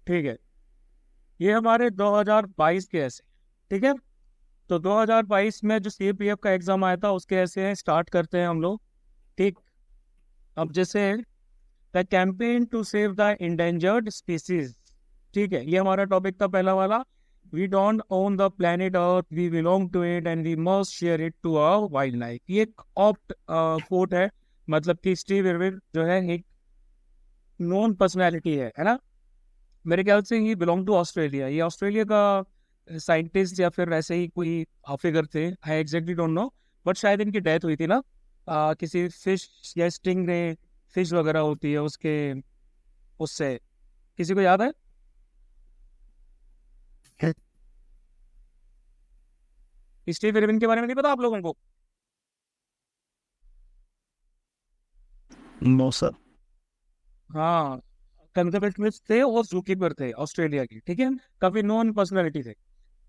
ठीक है, ये हमारे 2022 के ऐसे, ठीक है। तो 2022 में जो सीपीएफ का एग्जाम आया था उसके ऐसे हैं, स्टार्ट करते हैं हम लोग। ठीक, अब जैसे the campaign to save the endangered species, ठीक है, ये हमारा टॉपिक था पहला वाला। We don't own the planet Earth, we belong to it and we must share it to our wildlife. ये एक ऑप्ट कोट है, मतलब कि स्टीव इरविन जो है एक नोन पर्सनैलिटी है ना। मेरे ख्याल से ये बिलोंग टू ऑस्ट्रेलिया, ये ऑस्ट्रेलिया का साइंटिस्ट या फिर ऐसे ही कोई फिगर थे, आई एग्जैक्टली डोंट नो। बट शायद इनकी डेथ हुई थी ना, किसी फिश या स्टिंग रे फिश वगैरह होती है उसके, उससे, किसी को याद है? स्टीव इरविन के बारे में नहीं पता आप लोगों को? No sir. हाँ, कंजर्वेटरिस्ट थे और जूकीपर थे ऑस्ट्रेलिया की, ठीक है, काफी नॉन पर्सनैलिटी थे।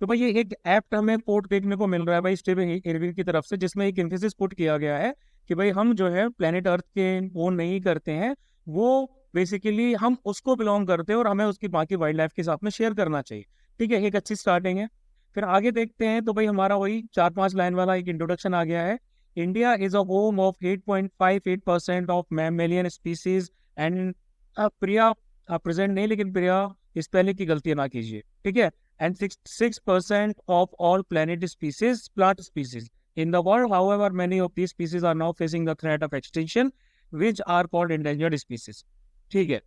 तो भाई ये एक एक्ट हमें कोर्ट देखने को मिल रहा है भाई स्टीवन इरविन की तरफ से, जिसमें एक एम्फेसिस पुट किया गया है कि भाई हम जो है प्लेनेट अर्थ के वो नहीं करते हैं, वो बेसिकली हम उसको बिलोंग करते हैं और हमें उसकी बाकी वाइल्ड लाइफ के साथ में शेयर करना चाहिए। ठीक है, एक अच्छी स्टार्टिंग है। फिर आगे देखते हैं तो भाई हमारा वही 4-5 लाइन वाला एक इंट्रोडक्शन आ गया है। India is a home of 8.58% of mammalian species and Priya, present नहीं लेकिन प्रिया स्पेलिंग की गलती ना कीजिए, ठीक है, and 6% of all planet species, plant species. In the world, however, many of these species are now facing the threat of extinction, which are called endangered species. ठीक है,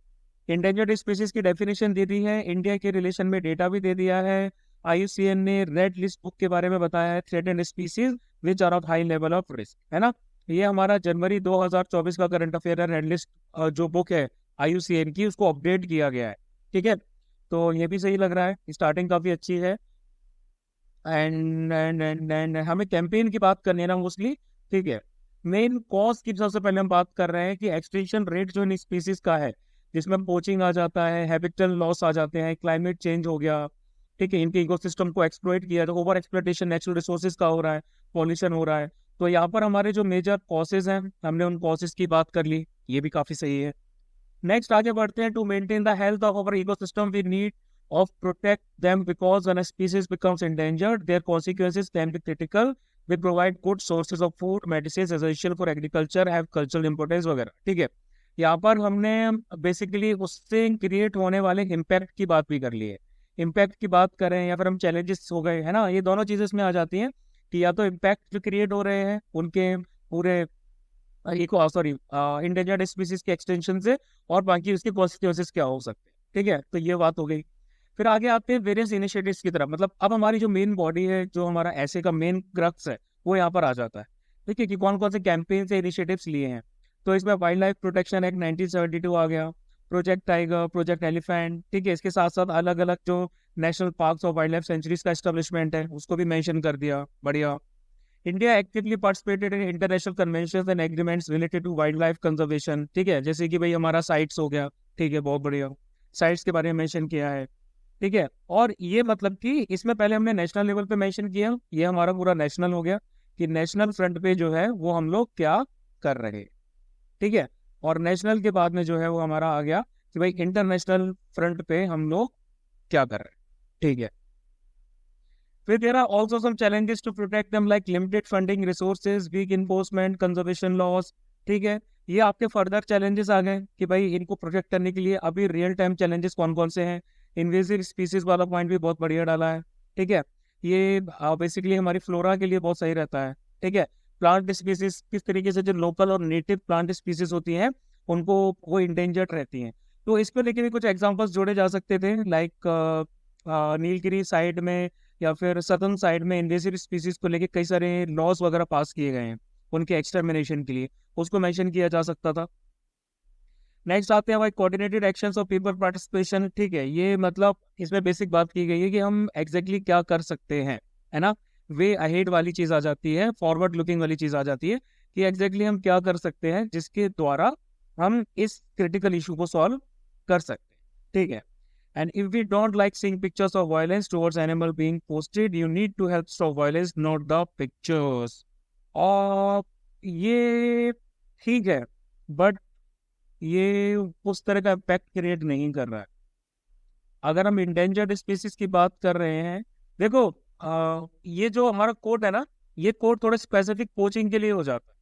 endangered species की डेफिनेशन दे दी है, इंडिया के relation में data भी दे दिया है। IUCN ने रेड लिस्ट बुक के बारे में बताया है, threatened species which are of high level of risk, है ना। ये हमारा जनवरी 2024 का करंट अफेयर है, रेड लिस्ट जो बुक है आईयूसीएन की, उसको अपडेट किया गया है, ठीक है। तो ये भी सही लग रहा है, स्टार्टिंग काफी अच्छी है। एंड हमें कैंपेन की बात करनी है ना मोस्टली, ठीक है। मेन कॉज की सबसे पहले हम बात कर रहे हैं कि एक्सटिंक्शन रेट जो इन स्पीसीज का है, जिसमें पोचिंग आ जाता है, हैबिटेट लॉस आ जाते हैं, क्लाइमेट चेंज हो गया, ठीक है, इनके इकोसिस्टम को एक्सप्लॉइट किया, तो ओवर एक्सप्लॉइटेशन नेचुरल रिसोर्सेज का हो रहा है, पॉल्यूशन हो रहा है। तो यहाँ पर हमारे जो मेजर कॉसेज हैं, हमने उन कॉसेज की बात कर ली, ये भी काफी सही है। नेक्स्ट आगे बढ़ते हैं, to maintain the health of our ecosystem we need of protect them because when a species becomes endangered, their consequences can be critical. We provide good sources of food, medicines essential for agriculture, have cultural importance वगैरह, ठीक है। यहाँ पर हमने basically उससे create होने वाले impact की बात भी कर ली है। इम्पैक्ट की बात करें या फिर हम चैलेंजेस हो गए, है ना, ये दोनों चीजें इसमें आ जाती हैं कि या तो इम्पैक्ट जो क्रिएट हो रहे हैं उनके पूरे इको सॉरी इंडेंजर्ड स्पीसीज के एक्सटेंशन से, और बाकी उसके कॉन्सिक्वेंसेस क्या हो सकते हैं, ठीक है। तो ये बात हो गई। फिर आगे आते हैं वेरियस इनिशिएटिव्स की तरफ, मतलब अब हमारी जो मेन बॉडी है, जो हमारा ऐसे का मेन क्रक्स है, वो यहाँ पर आ जाता है, ठीक है, कि कौन कौन से कैंपेन से इनिशिएटिव्स लिए हैं। तो इसमें वाइल्ड लाइफ प्रोटेक्शन एक्ट 1972 आ गया, प्रोजेक्ट टाइगर, प्रोजेक्ट एलिफेंट, ठीक है। इसके साथ साथ अलग अलग जो नेशनल पार्क्स और वाइल्ड लाइफ सेंचुरीज का एस्टेब्लिशमेंट है उसको भी मेंशन कर दिया, बढ़िया। India actively participated in international conventions and agreements related to wildlife conservation, ठीक है, जैसे कि भाई हमारा साइट्स हो गया, ठीक है, बहुत बढ़िया, साइट्स के बारे में मेंशन किया है, ठीक है। और ये मतलब कि इसमें पहले हमने नेशनल लेवल पे मेंशन किया, ये हमारा पूरा नेशनल हो गया कि नेशनल फ्रंट पे जो है वो हम लोग क्या कर रहे हैं, ठीक है। और नेशनल के बाद में जो है वो हमारा आ गया कि भाई इंटरनेशनल फ्रंट पे हम लोग क्या कर रहे हैं, ठीक है। फिर there are also some challenges to protect them like limited funding resources, weak enforcement, conservation laws, ठीक है। ये आपके फर्दर चैलेंजेस आ गए कि भाई इनको प्रोटेक्ट करने के लिए अभी रियल टाइम चैलेंजेस कौन कौन से हैं। इन्वेसिव स्पीसीज वाला पॉइंट भी बहुत बढ़िया डाला है, ठीक है। ये बेसिकली हमारी फ्लोरा के लिए बहुत सही रहता है, ठीक है। प्लांट स्पीसीज किस तरीके से जो लोकल और नेटिव प्लांट स्पीसीज होती हैं उनको वो इंडेंजर्ड रहती हैं। तो इस पर लेके भी कुछ एग्जांपल्स जोड़े जा सकते थे, लाइक नीलगिरी साइड में या फिर सदर्न साइड में इन्वेसिव स्पीसीज को लेके कई सारे लॉज वगैरह पास किए गए हैं उनके एक्सटर्मिनेशन के लिए, उसको मेंशन किया जा सकता था। नेक्स्ट आते हैं भाई coordinated actions of people participation, ठीक है। ये मतलब इसमें बेसिक बात की गई है कि हम एग्जैक्टली क्या कर सकते हैं, है ना। वे अहेड वाली चीज आ जाती है, फॉरवर्ड लुकिंग वाली चीज आ जाती है कि एग्जैक्टली हम क्या कर सकते हैं जिसके द्वारा हम इस क्रिटिकल इशू को सॉल्व कर सकते हैं, ठीक है। And if we don't like seeing pictures of violence towards animal being posted, you need to help stop violence, not the pictures. और ये ठीक है, बट ये उस तरह का इम्पैक्ट क्रिएट नहीं कर रहा है। अगर हम इंडेंजर्ड स्पीसीज की बात कर रहे हैं, देखो ये जो हमारा कोड है ना, ये कोड थोड़ा स्पेसिफिक पोचिंग के लिए हो जाता है,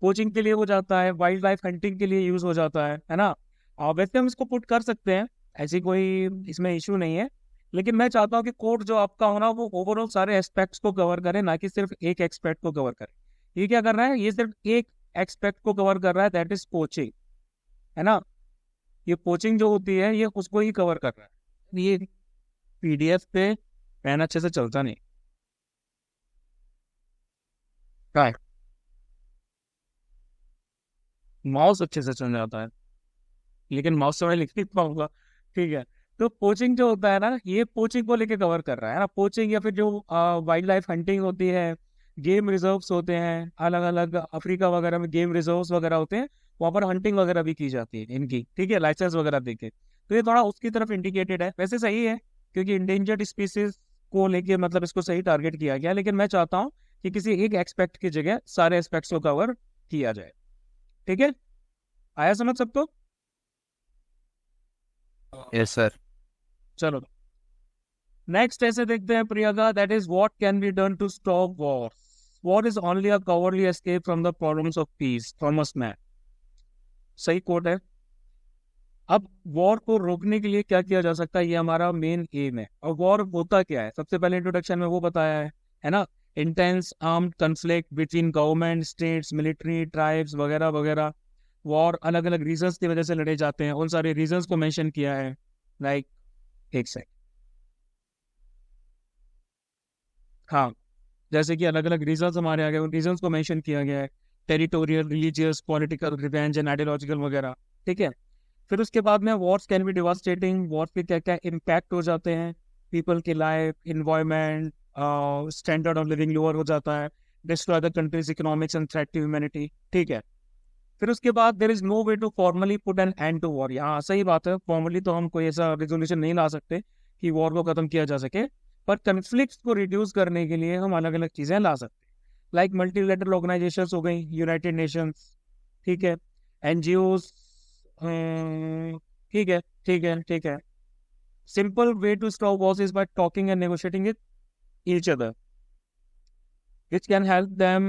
पोचिंग के लिए हो जाता है, वाइल्ड लाइफ हंटिंग के लिए यूज हो जाता है ना। वैसे हम इसको पुट कर सकते हैं, ऐसी कोई इसमें इशू नहीं है। लेकिन मैं चाहता हूँ कि कोड जो आपका हो ना, वो ओवरऑल सारे एस्पेक्ट्स को कवर करे, ना कि सिर्फ एक एक्सपेक्ट को कवर करे। ये क्या कर रहा है, ये सिर्फ एक एक्सपेक्ट को कवर कर रहा है, दैट इज पोचिंग, है ना। ये पोचिंग जो होती है ये उसको ही कवर कर रहा है। ये पीडीएफ पे पेन अच्छे से चलता नहीं, क्या है, माउस अच्छे से चल जाता है, लेकिन माउस से मैं लिख नहीं पाऊंगा। ठीक है, तो पोचिंग जो होता है ना, ये पोचिंग को लेके कवर कर रहा है ना। पोचिंग या फिर जो वाइल्ड लाइफ हंटिंग होती है, गेम रिजर्व्स होते हैं अलग अलग, अफ्रीका वगैरह में गेम रिजर्व्स वगैरह होते हैं, वहाँ पर हंटिंग वगैरह भी की जाती है इनकी, ठीक है, लाइसेंस वगैरह देके। तो ये थोड़ा उसकी तरफ इंडिकेटेड है, वैसे सही है, क्योंकि इंडेंजर्ड स्पीसीज को लेके मतलब इसको सही टारगेट किया गया। लेकिन मैं चाहता हूँ कि किसी एक एक्सपेक्ट की जगह सारे एस्पेक्ट्स को कवर किया जाए। ठीक है, आया समझ सबको? Yes sir. चलो नेक्स्ट ऐसे देखते हैं Priyanka, that is what can be done to stop war. War is only a cowardly escape from the problems of peace, Thomas Mann. सही कोट है। अब वॉर को रोकने के लिए क्या किया जा सकता है, ये हमारा मेन एम है। और वॉर होता क्या है, सबसे पहले इंट्रोडक्शन में वो बताया है ना। Intense armed conflict between government, states, military, tribes वगैरह वगैरह। वॉर अलग अलग रीजंस की वजह से लड़े जाते हैं, उन सारे रीजंस को मेंशन किया है। लाइक एक सेकंड, हाँ, जैसे कि अलग अलग रीजंस हमारे आ गए, उन रीजंस को मेंशन किया गया है। Territorial, religious, political, revenge and ideological वगैरह। ठीक है, फिर उसके बाद में wars can be devastating, war के क्या क्या इम्पैक्ट हो जाते हैं, पीपल की life, environment, standard of living lower हो जाता है, destroy the countries economics and threat to humanity. ठीक है, फिर उसके बाद there is no way to formally put an end to war. यहाँ सही बात है, फॉर्मली तो हम कोई ऐसा रेजोल्यूशन नहीं ला सकते कि वॉर को खत्म किया जा सके, पर कन्फ्लिक्ट को रिड्यूस करने के लिए हम अलग अलग चीजें ला सकते हैं। लाइक मल्टीलेटरल ऑर्गेनाइजेशंस हो गई, यूनाइटेड नेशंस, ठीक है, एनजीओ, ठीक है, ठीक है, ठीक है। Simple way to stop wars is by talking and negotiating with each other, which can help them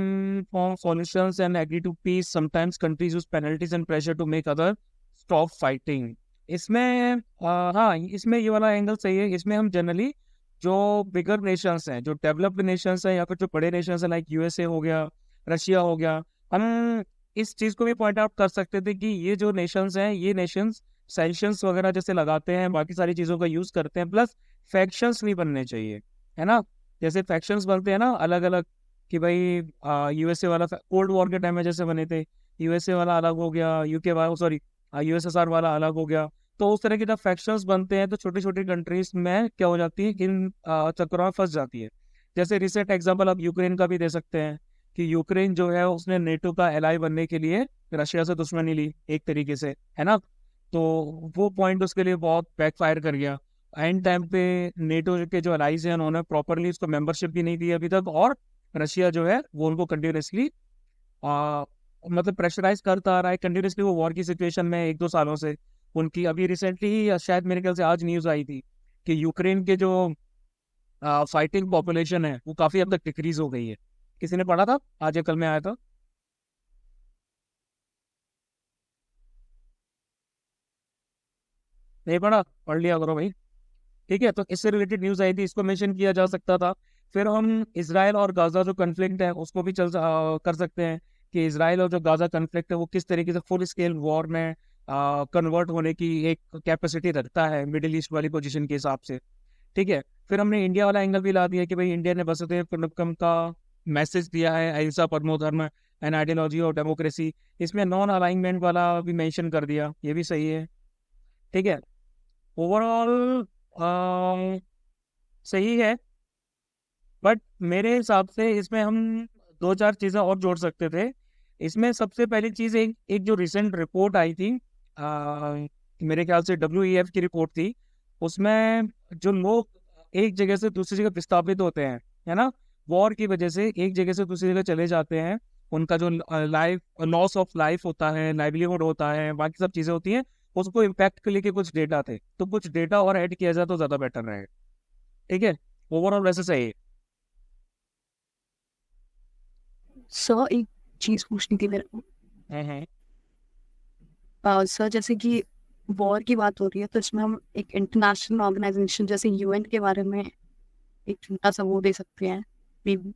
form solutions and agree to peace. Sometimes countries use penalties and pressure to make other stop fighting. इसमें हाँ, इसमें ये वाला angle सही है। इसमें हम generally जो बिगर नेशंस हैं, जो डेवलप्ड नेशंस हैं, या फिर जो बड़े नेशंस हैं, लाइक यूएसए हो गया, रशिया हो गया, हम इस चीज़ को भी पॉइंट आउट कर सकते थे कि ये जो नेशंस हैं, ये नेशंस सैंक्शंस वगैरह जैसे लगाते हैं, बाकी सारी चीज़ों का यूज़ करते हैं, प्लस फैक्शंस नहीं बनने चाहिए, है ना। जैसे फैक्शंस बनते हैं ना अलग अलग, कि भाई यूएसए वाला कोल्ड वॉर के टाइम में जैसे बने थे, यूएसए वाला अलग हो गया, यूके वाला, सॉरी, यूएसएसआर वाला अलग हो गया। तो उस तरह के जब फैक्शंस बनते हैं तो छोटी छोटी कंट्रीज में क्या हो जाती है, इन चक्करों में फंस जाती है। जैसे रिसेंट एग्जांपल आप यूक्रेन का भी दे सकते हैं, कि यूक्रेन जो है उसने नेटो का एलाई बनने के लिए रशिया से दुश्मनी ली एक तरीके से, है ना। तो वो पॉइंट उसके लिए बहुत बैकफायर कर गया। एंड टाइम पे नेटो के जो अलाइज हैं उन्होंने प्रॉपरली उसको मेंबरशिप भी नहीं दी अभी तक, और रशिया जो है वो उनको कंटिन्यूसली मतलब प्रेशराइज करता आ रहा है कंटिन्यूसली, वो वॉर की सिचुएशन में 1-2 सालों से। उनकी अभी रिसेंटली ही शायद मेरे ख्याल से आज न्यूज आई थी कि यूक्रेन के जो फाइटिंग पॉपुलेशन है वो काफी हद तक डिक्रीज हो गई है। किसी ने पढ़ा था आज या कल में आया था? नहीं पढ़ा? पढ़ लिया करो भाई। ठीक है, तो इससे रिलेटेड न्यूज आई थी, इसको मेंशन किया जा सकता था। फिर हम इसराइल और गाजा जो कन्फ्लिक्ट है उसको भी कर सकते हैं, कि इसराइल और जो गाजा कन्फ्लिक्ट है वो किस तरीके से फुल स्केल वॉर में कन्वर्ट होने की एक कैपेसिटी रखता है मिडिल ईस्ट वाली पोजीशन के हिसाब से। ठीक है, फिर हमने इंडिया वाला एंगल भी ला दिया कि भाई इंडिया ने वसुधैव कुटुंबकम का मैसेज दिया है, अहिंसा परमो धर्म एंड आइडियोलॉजी ऑफ डेमोक्रेसी। इसमें नॉन अलाइनमेंट वाला भी मेंशन कर दिया, ये भी सही है। ठीक है, ओवरऑल सही है, बट मेरे हिसाब से इसमें हम 2-4 चीज़ें और जोड़ सकते थे। इसमें सबसे पहली चीज़, एक एक जो रिसेंट रिपोर्ट आई थी, मेरे ख्याल से WEF की रिपोर्ट थी, उसमें जो लोग एक जगह से दूसरी जगह विस्थापित होते हैं, है ना, वॉर की वजह से एक जगह से दूसरी जगह चले जाते हैं, उनका जो लाइफ लॉस ऑफ लाइफ होता है, लाइवलीहुड होता है, बाकी सब चीज़ें होती हैं, उसको इम्पैक्ट के लेके कुछ डेटा थे, तो कुछ डेटा और ऐड किया जाए तो ज्यादा बेटर रहेगा। ठीक है, ओवरऑल वैसे सही है। सर एक चीज पूछनी थी मेरे को। हम्म। सर जैसे कि वॉर की बात हो रही है, तो इसमें हम एक इंटरनेशनल ऑर्गेनाइजेशन जैसे यूएन के बारे में एक छोटा सा वो दे सकते हैं maybe।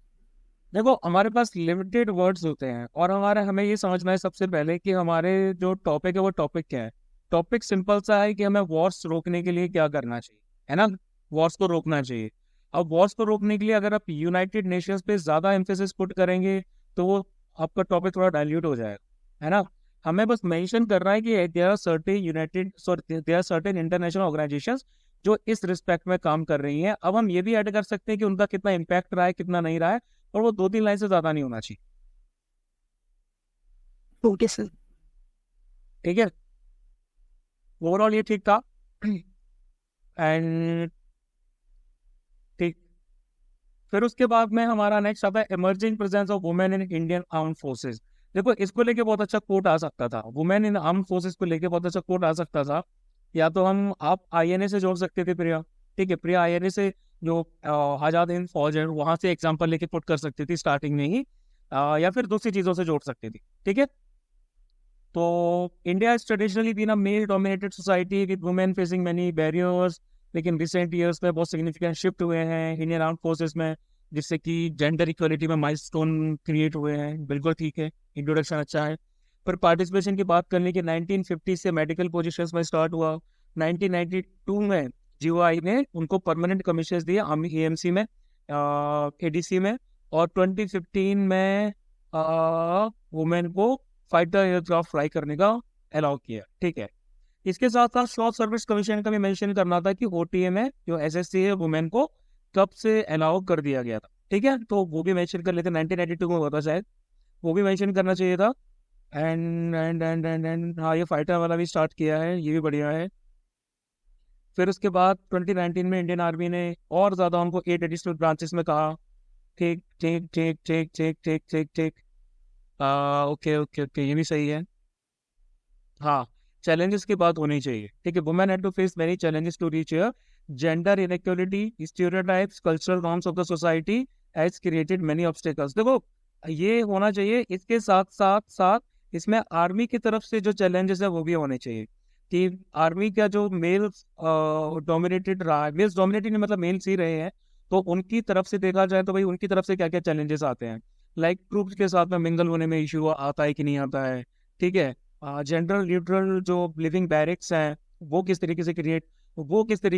देखो, हमारे पास लिमिटेड वर्ड्स होते हैं, और हमें ये समझना है सबसे पहले कि हमारे जो टॉपिक है वो टॉपिक क्या है। टॉपिक सिंपल सा है कि हमें वॉर्स रोकने के लिए क्या करना चाहिए, है ना। वॉर्स को रोकना चाहिए। अब वॉर्स को रोकने के लिए अगर आप यूनाइटेड नेशंस पे ज्यादा एम्फेसिस पुट करेंगे तो वो आपका टॉपिक थोड़ा डाइल्यूट हो जाएगा, है ना। हमें बस मेंशन करना है कि there are certain international organisations जो इस रिस्पेक्ट में काम कर रही हैं। अब हम ये भी ऐड कर सकते हैं कि उनका कितना इम्पैक्ट रहा है, कितना नहीं रहा है, और वो 2-3 लाइन से ज्यादा नहीं होना चाहिए। Okay sir. ठीक है, ओवरऑल ये ठीक था। एंड ठीक, फिर उसके बाद में हमारा नेक्स्ट आता है emerging presence of women in Indian arm forces. देखो, इसको लेके बहुत अच्छा कोट आ सकता था, वुमेन इन आर्म फोर्सेस को लेके बहुत अच्छा कोट आ सकता था। या तो हम आप आईएनए से जोड़ सकते थे प्रिया। ठीक है, प्रिया आईएनए से जो आजाद हिंद फौज है वहां से एग्जाम्पल लेके पुट कर सकती थी स्टार्टिंग में ही, या फिर दूसरी चीजों से जोड़ सकती थी। ठीक है, तो India is traditionally been a male dominated society with women facing many barriers, लेकिन रिसेंट ईयर्स में बहुत सिग्निफिकेंट शिफ्ट हुए हैं इंडियन आर्म फोर्सेस में, जिससे कि जेंडर इक्वलिटी में माइलस्टोन क्रिएट हुए हैं। बिल्कुल ठीक है, इंट्रोडक्शन अच्छा है। पर पार्टिसिपेशन की बात करने की 1950 से मेडिकल पोजीशंस में स्टार्ट हुआ। 1992 में जीओआई ने उनको परमानेंट कमीशन दिए आर्मी एएमसी में, एडीसी में। और 2015 में वुमेन को फाइटर एयरक्राफ्ट फ्लाई करने का अलाउ किया। ठीक है, इसके साथ साथ शॉर्ट सर्विस कमीशन का भी मेंशन करना था कि ओटीए में जो एसएससी है वुमेन को कब से अलाउ कर दिया गया था। ठीक है, तो वो भी मेंशन कर लेते, 1992 में हुआ था शायद, वो भी मेंशन करना चाहिए था। एंड हाँ, ये फाइटर वाला भी स्टार्ट किया है, ये भी बढ़िया है। फिर उसके बाद 2019 में इंडियन आर्मी ने और ज्यादा उनको 8 एडिशनल ब्रांचेस में कहा। ठीक ठीक ठीक ठीक ठीक ठीक ठीक ठीक। ओके ओके ओके, ये भी सही है। हाँ, चैलेंजेस की बात होनी चाहिए। ठीक है, women had to face many challenges to reach here. Gender inequality, stereotypes, cultural norms of the society has created many obstacles. देखो, ये होना चाहिए। इसके साथ साथ साथ इसमें आर्मी की तरफ से जो चैलेंजेस है वो भी होने चाहिए, कि आर्मी का जो मेल डोमिनेटेड रहा है, मेल्स डोमिनेटेड मतलब मेल्स ही रहे हैं, तो उनकी तरफ से देखा जाए तो भाई उनकी तरफ से क्या क्या चैलेंजेस आते हैं। लाइक ट्रूप्स के साथ में मिंगल होने में इशू आता है कि नहीं आता है। ठीक है, जनरल न्यूट्रल जो लिविंग बैरिक्स हैं वो किस तरीके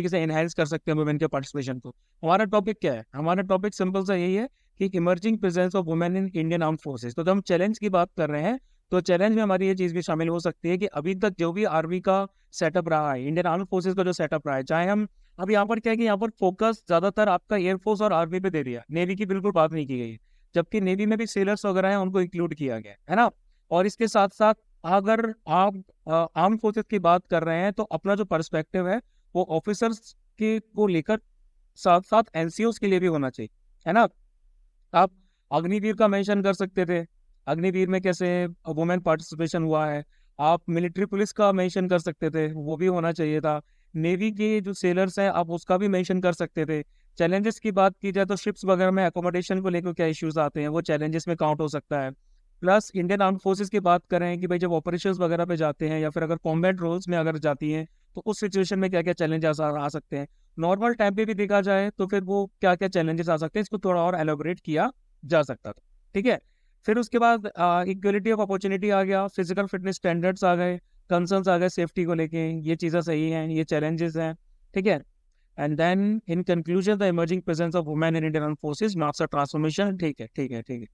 से एनहेंस कर सकते हैं वुमेन के पार्टिसिपेशन को। हमारा टॉपिक क्या है, हमारा टॉपिक सिंपल सा यही है कि emerging presence of women in Indian arm forces. तो जब हम चैलेंज की बात कर रहे हैं, तो चैलेंज में हमारी ये चीज भी शामिल हो सकती है कि अभी तक जो भी आर्मी का सेटअप रहा है, इंडियन आर्म फोर्सेस का जो सेटअप रहा है, चाहे हम अब यहाँ पर क्या है कि यहाँ पर फोकस ज्यादातर आपका एयरफोर्स और आर्मी पे दे दिया, नेवी की बिल्कुल बात नहीं की गई है। जबकि नेवी में भी सेलर्स वगैरह हैं, उनको इंक्लूड किया गया है ना। और इसके साथ साथ अगर आप आर्म फोर्सेस की बात कर रहे हैं, तो अपना जो पर्सपेक्टिव है वो ऑफिसर्स के को लेकर साथ साथ एनसीओस के लिए भी होना चाहिए, है ना। आप अग्निवीर का मेंशन कर सकते थे, अग्निवीर में कैसे वुमेन पार्टिसिपेशन हुआ है। आप मिलिट्री पुलिस का मेंशन कर सकते थे, वो भी होना चाहिए था। नेवी के जो सेलर्स हैं आप उसका भी मेंशन कर सकते थे। चैलेंजेस की बात की जाए तो शिप्स वगैरह में अकोमोडेशन को लेकर क्या इश्यूज आते हैं, वो चैलेंजेस में काउंट हो सकता है। प्लस इंडियन आर्म फोर्सेस की बात करें कि भाई जब ऑपरेशंस वगैरह पे जाते हैं या फिर अगर कॉम्बैट रोल्स में अगर जाती हैं, तो उस सिचुएशन में क्या क्या चैलेंजेस आ सकते हैं। नॉर्मल टाइम पे भी देखा जाए तो फिर वो क्या क्या चैलेंजेस आ सकते हैं, इसको थोड़ा और एलोबरेट किया जा सकता था। ठीक है, फिर उसके बाद इक्वलिटी ऑफ अपॉर्चुनिटी आ गया, फिजिकल फिटनेस स्टैंडर्ड्स आ गए, कंसर्न्स आ गए सेफ्टी को लेके, ये चीज़ें सही हैं, ये चैलेंजेस हैं। ठीक है, and then in conclusion the emerging presence of women in Indian forces marks a transformation. ठीक है ठीक है ठीक है।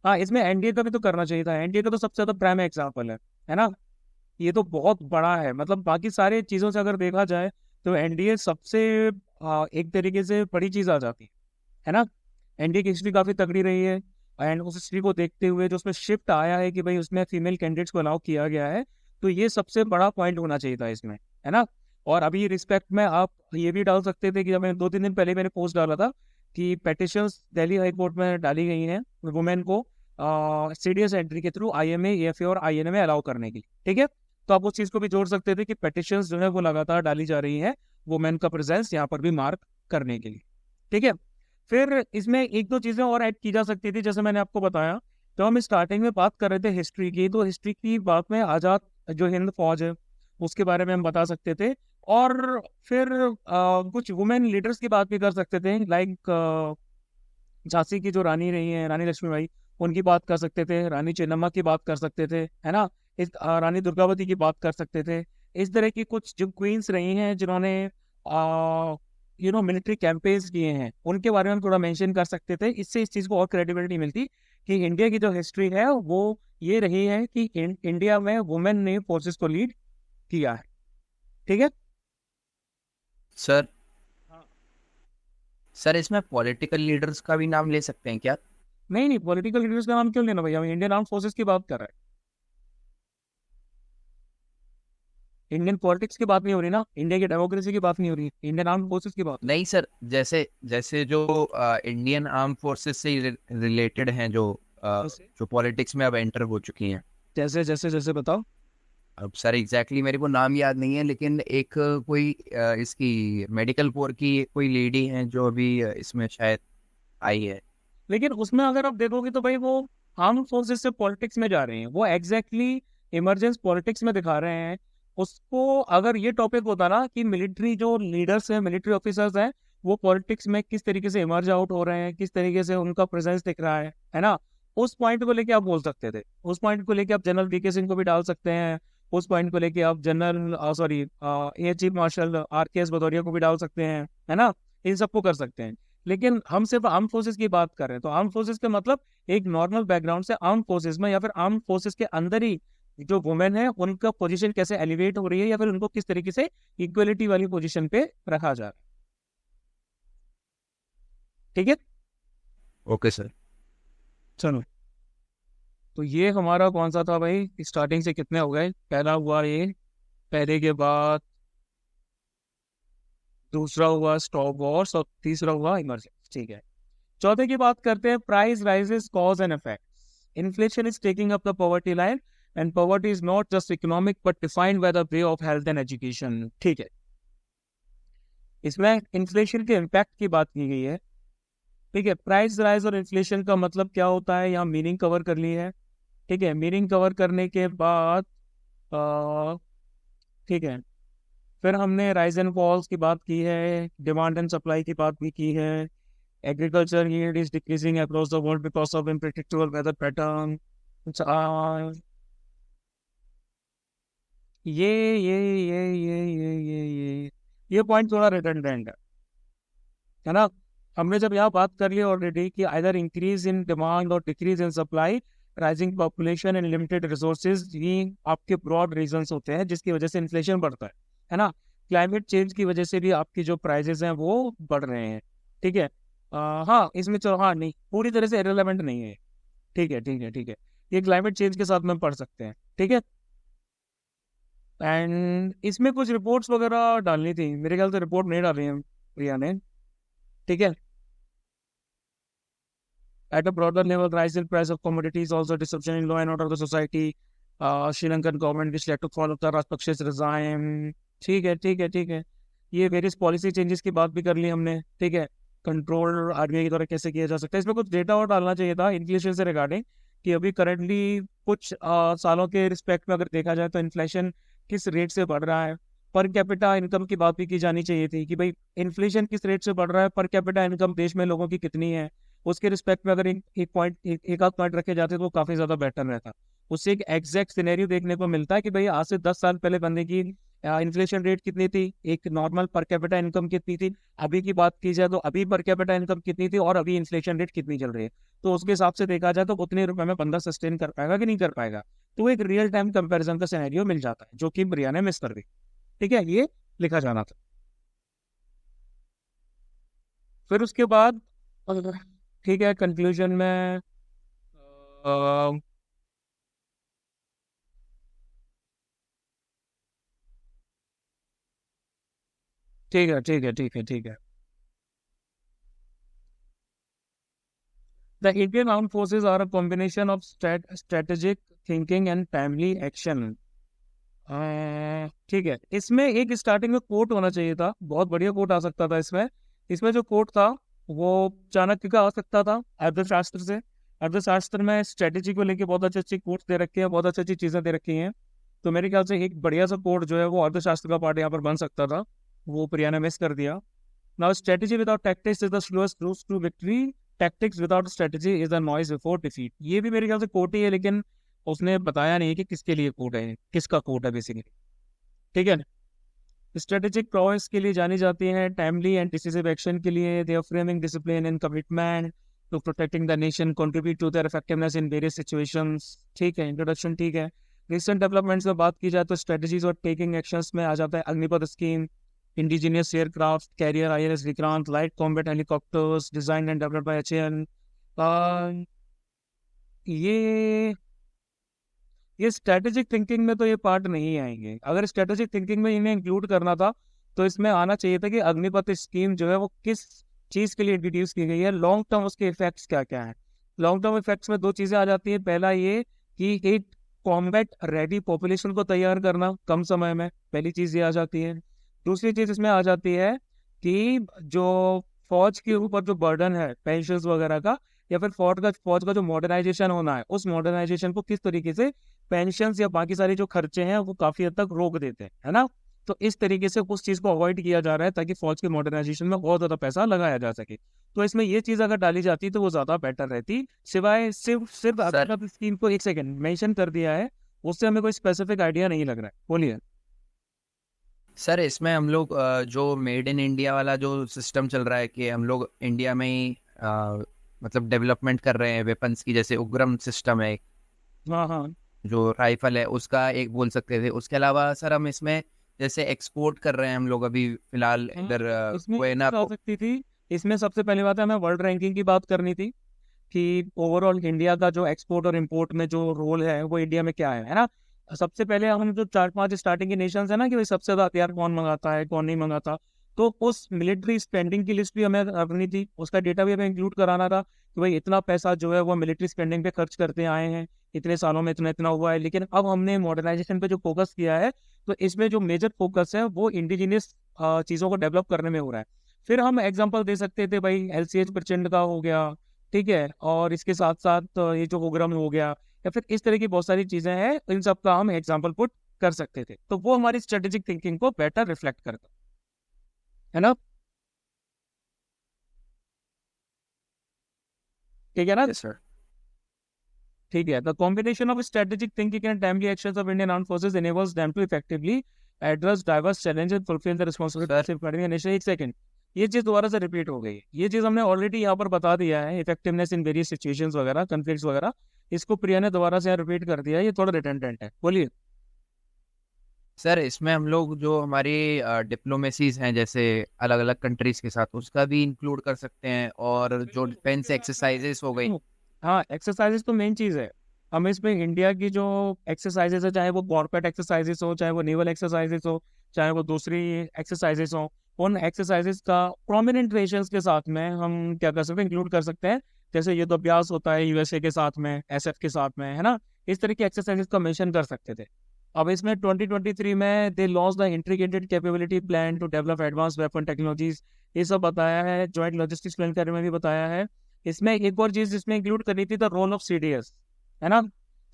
हाँ, इसमें एनडीए का भी तो करना चाहिए था, एनडीए का तो सबसे ज्यादा प्राइम एग्जाम्पल है ना। ये तो बहुत बड़ा है, मतलब बाकी सारे चीजों से अगर देखा जाए तो एनडीए सबसे एक तरीके से बड़ी चीज आ जाती है ना। एनडीए की हिस्ट्री काफी तगड़ी रही है, एंड उस हिस्ट्री को देखते हुए जो उसमें शिफ्ट आया है कि भाई उसमें फीमेल कैंडिडेट्स को अलाउ किया गया है, तो ये सबसे बड़ा पॉइंट होना चाहिए था इसमें, है ना। और अभी रिस्पेक्ट में आप ये भी डाल सकते थे कि जब मैं 2-3 दिन पहले मैंने पोस्ट डाला था कि पेटिशंस दिल्ली हाई कोर्ट में डाली गई हैं वुमेन को सीडीएस एंट्री के थ्रू आईएमए, एएफए और आईएनए में अलाउ करने की। ठीक है, तो आप उस चीज को भी जोड़ सकते थे कि पेटिशंस जो है वो लगातार डाली जा रही है वुमेन का प्रेजेंस यहाँ पर भी मार्क करने के लिए। ठीक है, फिर इसमें एक दो चीजें और ऐड की जा सकती थी, जैसे मैंने आपको बताया। तो हम स्टार्टिंग में बात कर रहे थे हिस्ट्री की, तो हिस्ट्री की बात में आजाद जो हिंद फौज है उसके बारे में हम बता सकते थे। और फिर कुछ वुमेन लीडर्स की बात भी कर सकते थे, लाइक झांसी की जो रानी रही है, रानी लक्ष्मीबाई, उनकी बात कर सकते थे, रानी चेन्नम्मा की बात कर सकते थे, है ना। रानी दुर्गावती की बात कर सकते थे। इस तरह की कुछ जो क्वींस रही हैं जिन्होंने मिलिट्री कैंपेन्स किए हैं, उनके बारे में हम थोड़ा मेंशन कर सकते थे। इससे इस चीज़ को और क्रेडिबिलिटी मिलती कि इंडिया की जो हिस्ट्री है वो ये रही है कि इंडिया में वुमेन ने फोर्सेस को लीड किया है। ठीक है सर। हाँ। सर इसमें पॉलिटिकल लीडर्स का भी नाम ले सकते हैं क्या? नहीं नहीं, पॉलिटिकल लीडर्स का नाम क्यों लेना भैया, हम इंडियन आर्म फोर्सेस की बात कर रहे हैं। इंडियन पॉलिटिक्स की बात नहीं हो रही ना, इंडिया की डेमोक्रेसी की बात नहीं हो रही, इंडियन आर्म फोर्सेस की बात। नहीं सर, जैसे जैसे जो इंडियन आर्म फोर्सेस से रिलेटेड हैं, जो पॉलिटिक्स में अब एंटर हो चुकी हैं। जैसे जैसे जैसे बताओ। अब सर एग्जैक्टली मेरे को नाम याद नहीं है, लेकिन एक कोई इसकी मेडिकल कोर की कोई लेडी है जो अभी इसमें शायद आई है। लेकिन उसमें अगर आप देखोगे तो भाई वो आर्म फोर्सेस से पॉलिटिक्स में जा रहे हैं, वो एग्जैक्टली इमरजेंस पॉलिटिक्स में दिखा रहे हैं उसको। अगर ये टॉपिक होता ना कि मिलिट्री जो लीडर्स हैं, मिलिट्री ऑफिसर्स हैं, वो पॉलिटिक्स में किस तरीके से इमर्ज आउट हो रहे हैं, किस तरीके से उनका प्रेजेंस दिख रहा है ना, उस पॉइंट को लेके आप बोल सकते थे। उस पॉइंट को लेके आप जनरल वीके सिंह को भी डाल सकते हैं, उस पॉइंट को लेके आप general air chief marshal RKS Bhadauria को भी डाल सकते हैं, है ना, इन सबको कर सकते हैं। लेकिन हम सिर्फ आर्म फोर्सेस की बात कर रहे हैं, तो आर्म फोर्सेस का मतलब एक नॉर्मल बैकग्राउंड से आर्म फोर्सेस में या फिर आर्म फोर्सेस के अंदर ही जो वुमेन है उनका पोजीशन कैसे एलिवेट हो रही है, या फिर उनको किस तरीके से इक्वलिटी वाली पोजीशन पे रखा जा रहा है। ठीक है, ओके सर। चलो। तो ये हमारा कौन सा था भाई, स्टार्टिंग से कितने हो गए, पहला हुआ ये, पहले के बाद दूसरा हुआ स्टॉप वॉर्स और तीसरा हुआ इमरजेंसी। ठीक है, चौथे की बात करते हैं, price rises cause and effect. Inflation is taking up the poverty line and poverty is not just economic but defined by the way of health and education. ठीक है, इसमें इन्फ्लेशन के इम्पैक्ट की बात की गई है। ठीक है, प्राइस राइज और इन्फ्लेशन का मतलब क्या होता है, यहाँ मीनिंग कवर कर ली है। ठीक है, मीनिंग कवर करने के बाद ठीक है, फिर हमने राइज एंड फॉल्स की बात की है, डिमांड एंड सप्लाई की बात भी की है। Agriculture yield is decreasing across the world because of unpredictable weather pattern. ये पॉइंट थोड़ा रिडंडेंट है ना। हमने जब यहाँ बात कर ली ऑलरेडी कि आइदर इंक्रीज इन डिमांड और decrease in supply, rising population and limited resources, ये आपके ब्रॉड रीजंस होते हैं जिसकी वजह से इन्फ्लेशन बढ़ता है ना। क्लाइमेट चेंज की वजह से भी आपकी जो प्राइजेस हैं वो बढ़ रहे हैं। ठीक है, हाँ इसमें चलो, हाँ नहीं पूरी तरह से इरेलेवेंट नहीं है। ठीक है ठीक है ठीक है, ये क्लाइमेट चेंज के साथ में पढ़ सकते हैं। ठीक है, एंड इसमें कुछ रिपोर्ट्स वगैरह डालनी थी, मेरे ख्याल से रिपोर्ट नहीं डाली है प्रिया ने। ठीक है, at a broader level, rise in price of commodities, also disruption in law and order of the society, Sri Lankan government which led to fall of the Rajpaksa's regime. ठीक है ठीक है ठीक है, ये वेरियस पॉलिसी चेंजेस की बात भी कर ली हमने। ठीक है, कंट्रोल RBI के द्वारा कैसे किया जा सकता है, इसमें कुछ डेटा और डालना चाहिए था इन्फ्लेशन से रिगार्डिंग, कि अभी करंटली कुछ सालों के रिस्पेक्ट में अगर देखा जाए तो इन्फ्लेशन किस रेट से बढ़ रहा है। पर कैपिटा इनकम की बात भी की जानी चाहिए थी कि भाई इन्फ्लेशन किस रेट से बढ़ रहा है, पर कैपिटा इनकम देश में लोगों की कितनी है, उसके रिस्पेक्ट में अगर एक आध पॉइंट रखे जाते तो काफी ज्यादा बेटर रहता। उससे एक एग्जैक्ट सिनेरियो देखने को मिलता है कि भाई आज से 10 साल पहले बंदे की इन्फ्लेशन रेट कितनी थी, एक नॉर्मल पर कैपिटा इनकम कितनी थी, अभी की बात की जाए तो अभी पर कैपिटा इनकम कितनी थी और अभी इन्फ्लेशन रेट कितनी चल रही है। तो उसके हिसाब से देखा जाए तो उतने रुपए में बंदा सस्टेन कर पाएगा कि नहीं कर पाएगा। तो एक रियल टाइम कंपैरिजन का सिनेरियो मिल जाता है, जो कि प्रिया ने मिस कर दी। ठीक है, ये लिखा जाना था। फिर उसके बाद ठीक है, कंक्लूजन में ठीक है ठीक है ठीक है ठीक है, the Indian arm forces are a combination of strategic thinking and timely action. ठीक है, इसमें एक स्टार्टिंग में कोट होना चाहिए था, बहुत बढ़िया कोट आ सकता था इसमें। इसमें जो कोट था वो चाणक्य का आ सकता था, अर्थशास्त्र से। अर्थशास्त्र में स्ट्रेटेजी को लेके बहुत अच्छी अच्छी कोट्स दे रखी है, बहुत अच्छी अच्छी चीजें दे रखी हैं। तो मेरे ख्याल से एक बढ़िया सा कोट जो है वो अर्थशास्त्र का पार्ट यहाँ पर बन सकता था, वो प्रिया ने मिस कर दिया। Now strategy without tactics is the slowest route to victory, tactics without strategy is the noise before defeat. ये भी मेरे ख्याल से कोट ही है, लेकिन उसने बताया नहीं कि किसके लिए कोट है, किसका कोट है बेसिकली। ठीक है, स्ट्रेटेजिक प्रोसेस के लिए जानी जाती है, टाइमली एंड डिसिसिव एक्शन के लिए, they are framing discipline and commitment to protecting the nation, contribute to their effectiveness in various situations. ठीक है, इंट्रोडक्शन ठीक है। रिसेंट डेवलपमेंट्स में बात की जाए तो स्ट्रेटजीज और टेकिंग एक्शंस में आ जाता है Agnipath scheme, indigenous aircraft carrier INS Vikrant, light combat helicopters design and developed by HAL। ये ये स्ट्रेटेजिक थिंकिंग में तो ये पार्ट नहीं आएंगे। अगर स्ट्रेटेजिक थिंकिंग में इन्हें इंक्लूड करना था तो इसमें आना चाहिए था कि अग्निपथ स्कीम जो है वो किस चीज के लिए इंट्रोड्यूस की गई है, लॉन्ग टर्म उसके इफेक्ट्स क्या क्या है। लॉन्ग टर्म इफेक्ट्स में दो चीजें आ जाती है। पहला ये कि एक कॉम्बैट रेडी पॉपुलेशन को तैयार करना कम समय में, पहली चीज ये आ जाती है। दूसरी चीज इसमें आ जाती है कि जो फौज के ऊपर जो बर्डन है पेंशन वगैरह का, या फिर फौज का जो मॉडर्नाइजेशन होना है, उस मॉडर्नाइजेशन को किस तरीके से पेंशन या बाकी सारे जो खर्चे हैं वो काफी हद तक रोक देते हैं, है ना। तो इस तरीके से उस चीज को अवॉइड किया जा रहा है ताकि फौज के मॉडर्नाइजेशन में बहुत ज्यादा पैसा लगाया जा सके। तो इसमें ये चीज अगर डाली जाती तो वो ज्यादा बेटर रहती। सिवाय सिर्फ सिर्फ सर अगर स्कीम को एक सेकंड मेंशन कर दिया है, उससे हमें कोई स्पेसिफिक आइडिया नहीं लग रहा है। बोलिए। सर इसमें हम लोग जो मेड इन इंडिया वाला जो सिस्टम चल रहा है कि हम लोग इंडिया में ही मतलब डेवलपमेंट कर रहे हैं वेपन्स की, जैसे उग्रम सिस्टम है हाँ हाँ, जो राइफल है उसका एक बोल सकते थे। उसके अलावा सर हम इसमें जैसे एक्सपोर्ट कर रहे हैं हम लोग अभी फिलहाल इधर इसमें एक कोयना चीज आ सकती थी। इसमें सबसे पहली बात है, हमें वर्ल्ड रैंकिंग की बात करनी थी कि ओवरऑल इंडिया का जो एक्सपोर्ट और इंपोर्ट में जो रोल है वो इंडिया में क्या है ना। सबसे पहले हम जो 4-5 स्टार्टिंग के नेशंस है ना, कि भाई सबसे ज्यादा हथियार कौन मंगाता है कौन नहीं मंगाता, तो उस मिलिट्री स्पेंडिंग की लिस्ट भी हमें करनी थी, उसका डेटा भी हमें इंक्लूड कराना था कि भाई इतना पैसा जो है वो मिलिट्री स्पेंडिंग पे खर्च करते आए हैं, इतने सालों में इतना इतना हुआ है। लेकिन अब हमने मॉडर्नाइजेशन पे जो फोकस किया है, तो इसमें जो मेजर फोकस है वो इंडिजिनियस चीजों को डेवलप करने में हो रहा है। फिर हम एग्जांपल दे सकते थे भाई LCH प्रचंड का हो गया, ठीक है, और इसके साथ साथ ये जो प्रोग्राम हो गया, या फिर इस तरह की बहुत सारी चीजें हैं, इन सब का हम एग्जांपल पुट कर सकते थे, तो वो हमारी स्ट्रेटेजिक थिंकिंग को बेटर रिफ्लेक्ट करता है ना। ठीक है ना। Yes sir. ठीक है, the combination of strategic thinking and timely actions of Indian armed forces enables them to effectively address diverse challenges and fulfill the responsibility of sir safeguarding the nation। एक second, ये चीज दोबारा से repeat हो गई। ये चीज हमने ऑलरेडी यहाँ पर बता दिया है, इफेक्टिवनेस इन वेरियस सिचुएशंस वगैरह, कन्फ्लिक्ट्स वगैरह। इसको प्रिया ने दोबारा से यहाँ रिपीट कर दिया है, ये थोड़ा रिटेंडेंट है। बोलिए। सर इसमें हम लोग जो हमारी डिप्लोमेसीज हैं जैसे अलग अलग कंट्रीज के साथ, उसका भी इंक्लूड कर सकते हैं, और जो डिफेंस एक्सरसाइजेस हो गई। हाँ, एक्सरसाइजेस तो मेन चीज है। हम इसमें इंडिया की जो एक्सरसाइजेस है, चाहे वो कॉर्पोरेट एक्सरसाइजेस हो, चाहे वो नेवल एक्सरसाइजेस हो, चाहे वो दूसरी एक्सरसाइजेस हो, उन एक्सरसाइजेस का प्रोमिनेंट नेशंस के साथ में हम क्या कर सकते हैं, इंक्लूड कर सकते हैं। जैसे युद्ध अभ्यास होता है USA के साथ में, SF के साथ में, है ना। इस तरह की एक्सरसाइजेस का मेंशन कर सकते थे। अब इसमें 2023 में they launch the integrated capability plan to develop advance weapon technologies, ये सब बताया है। जॉइंट लॉजिस्टिक्स प्लान के बारे में भी बताया है। इसमें एक और चीज जिसमें इंक्लूड करनी थी, द रोल ऑफ CDS, है ना।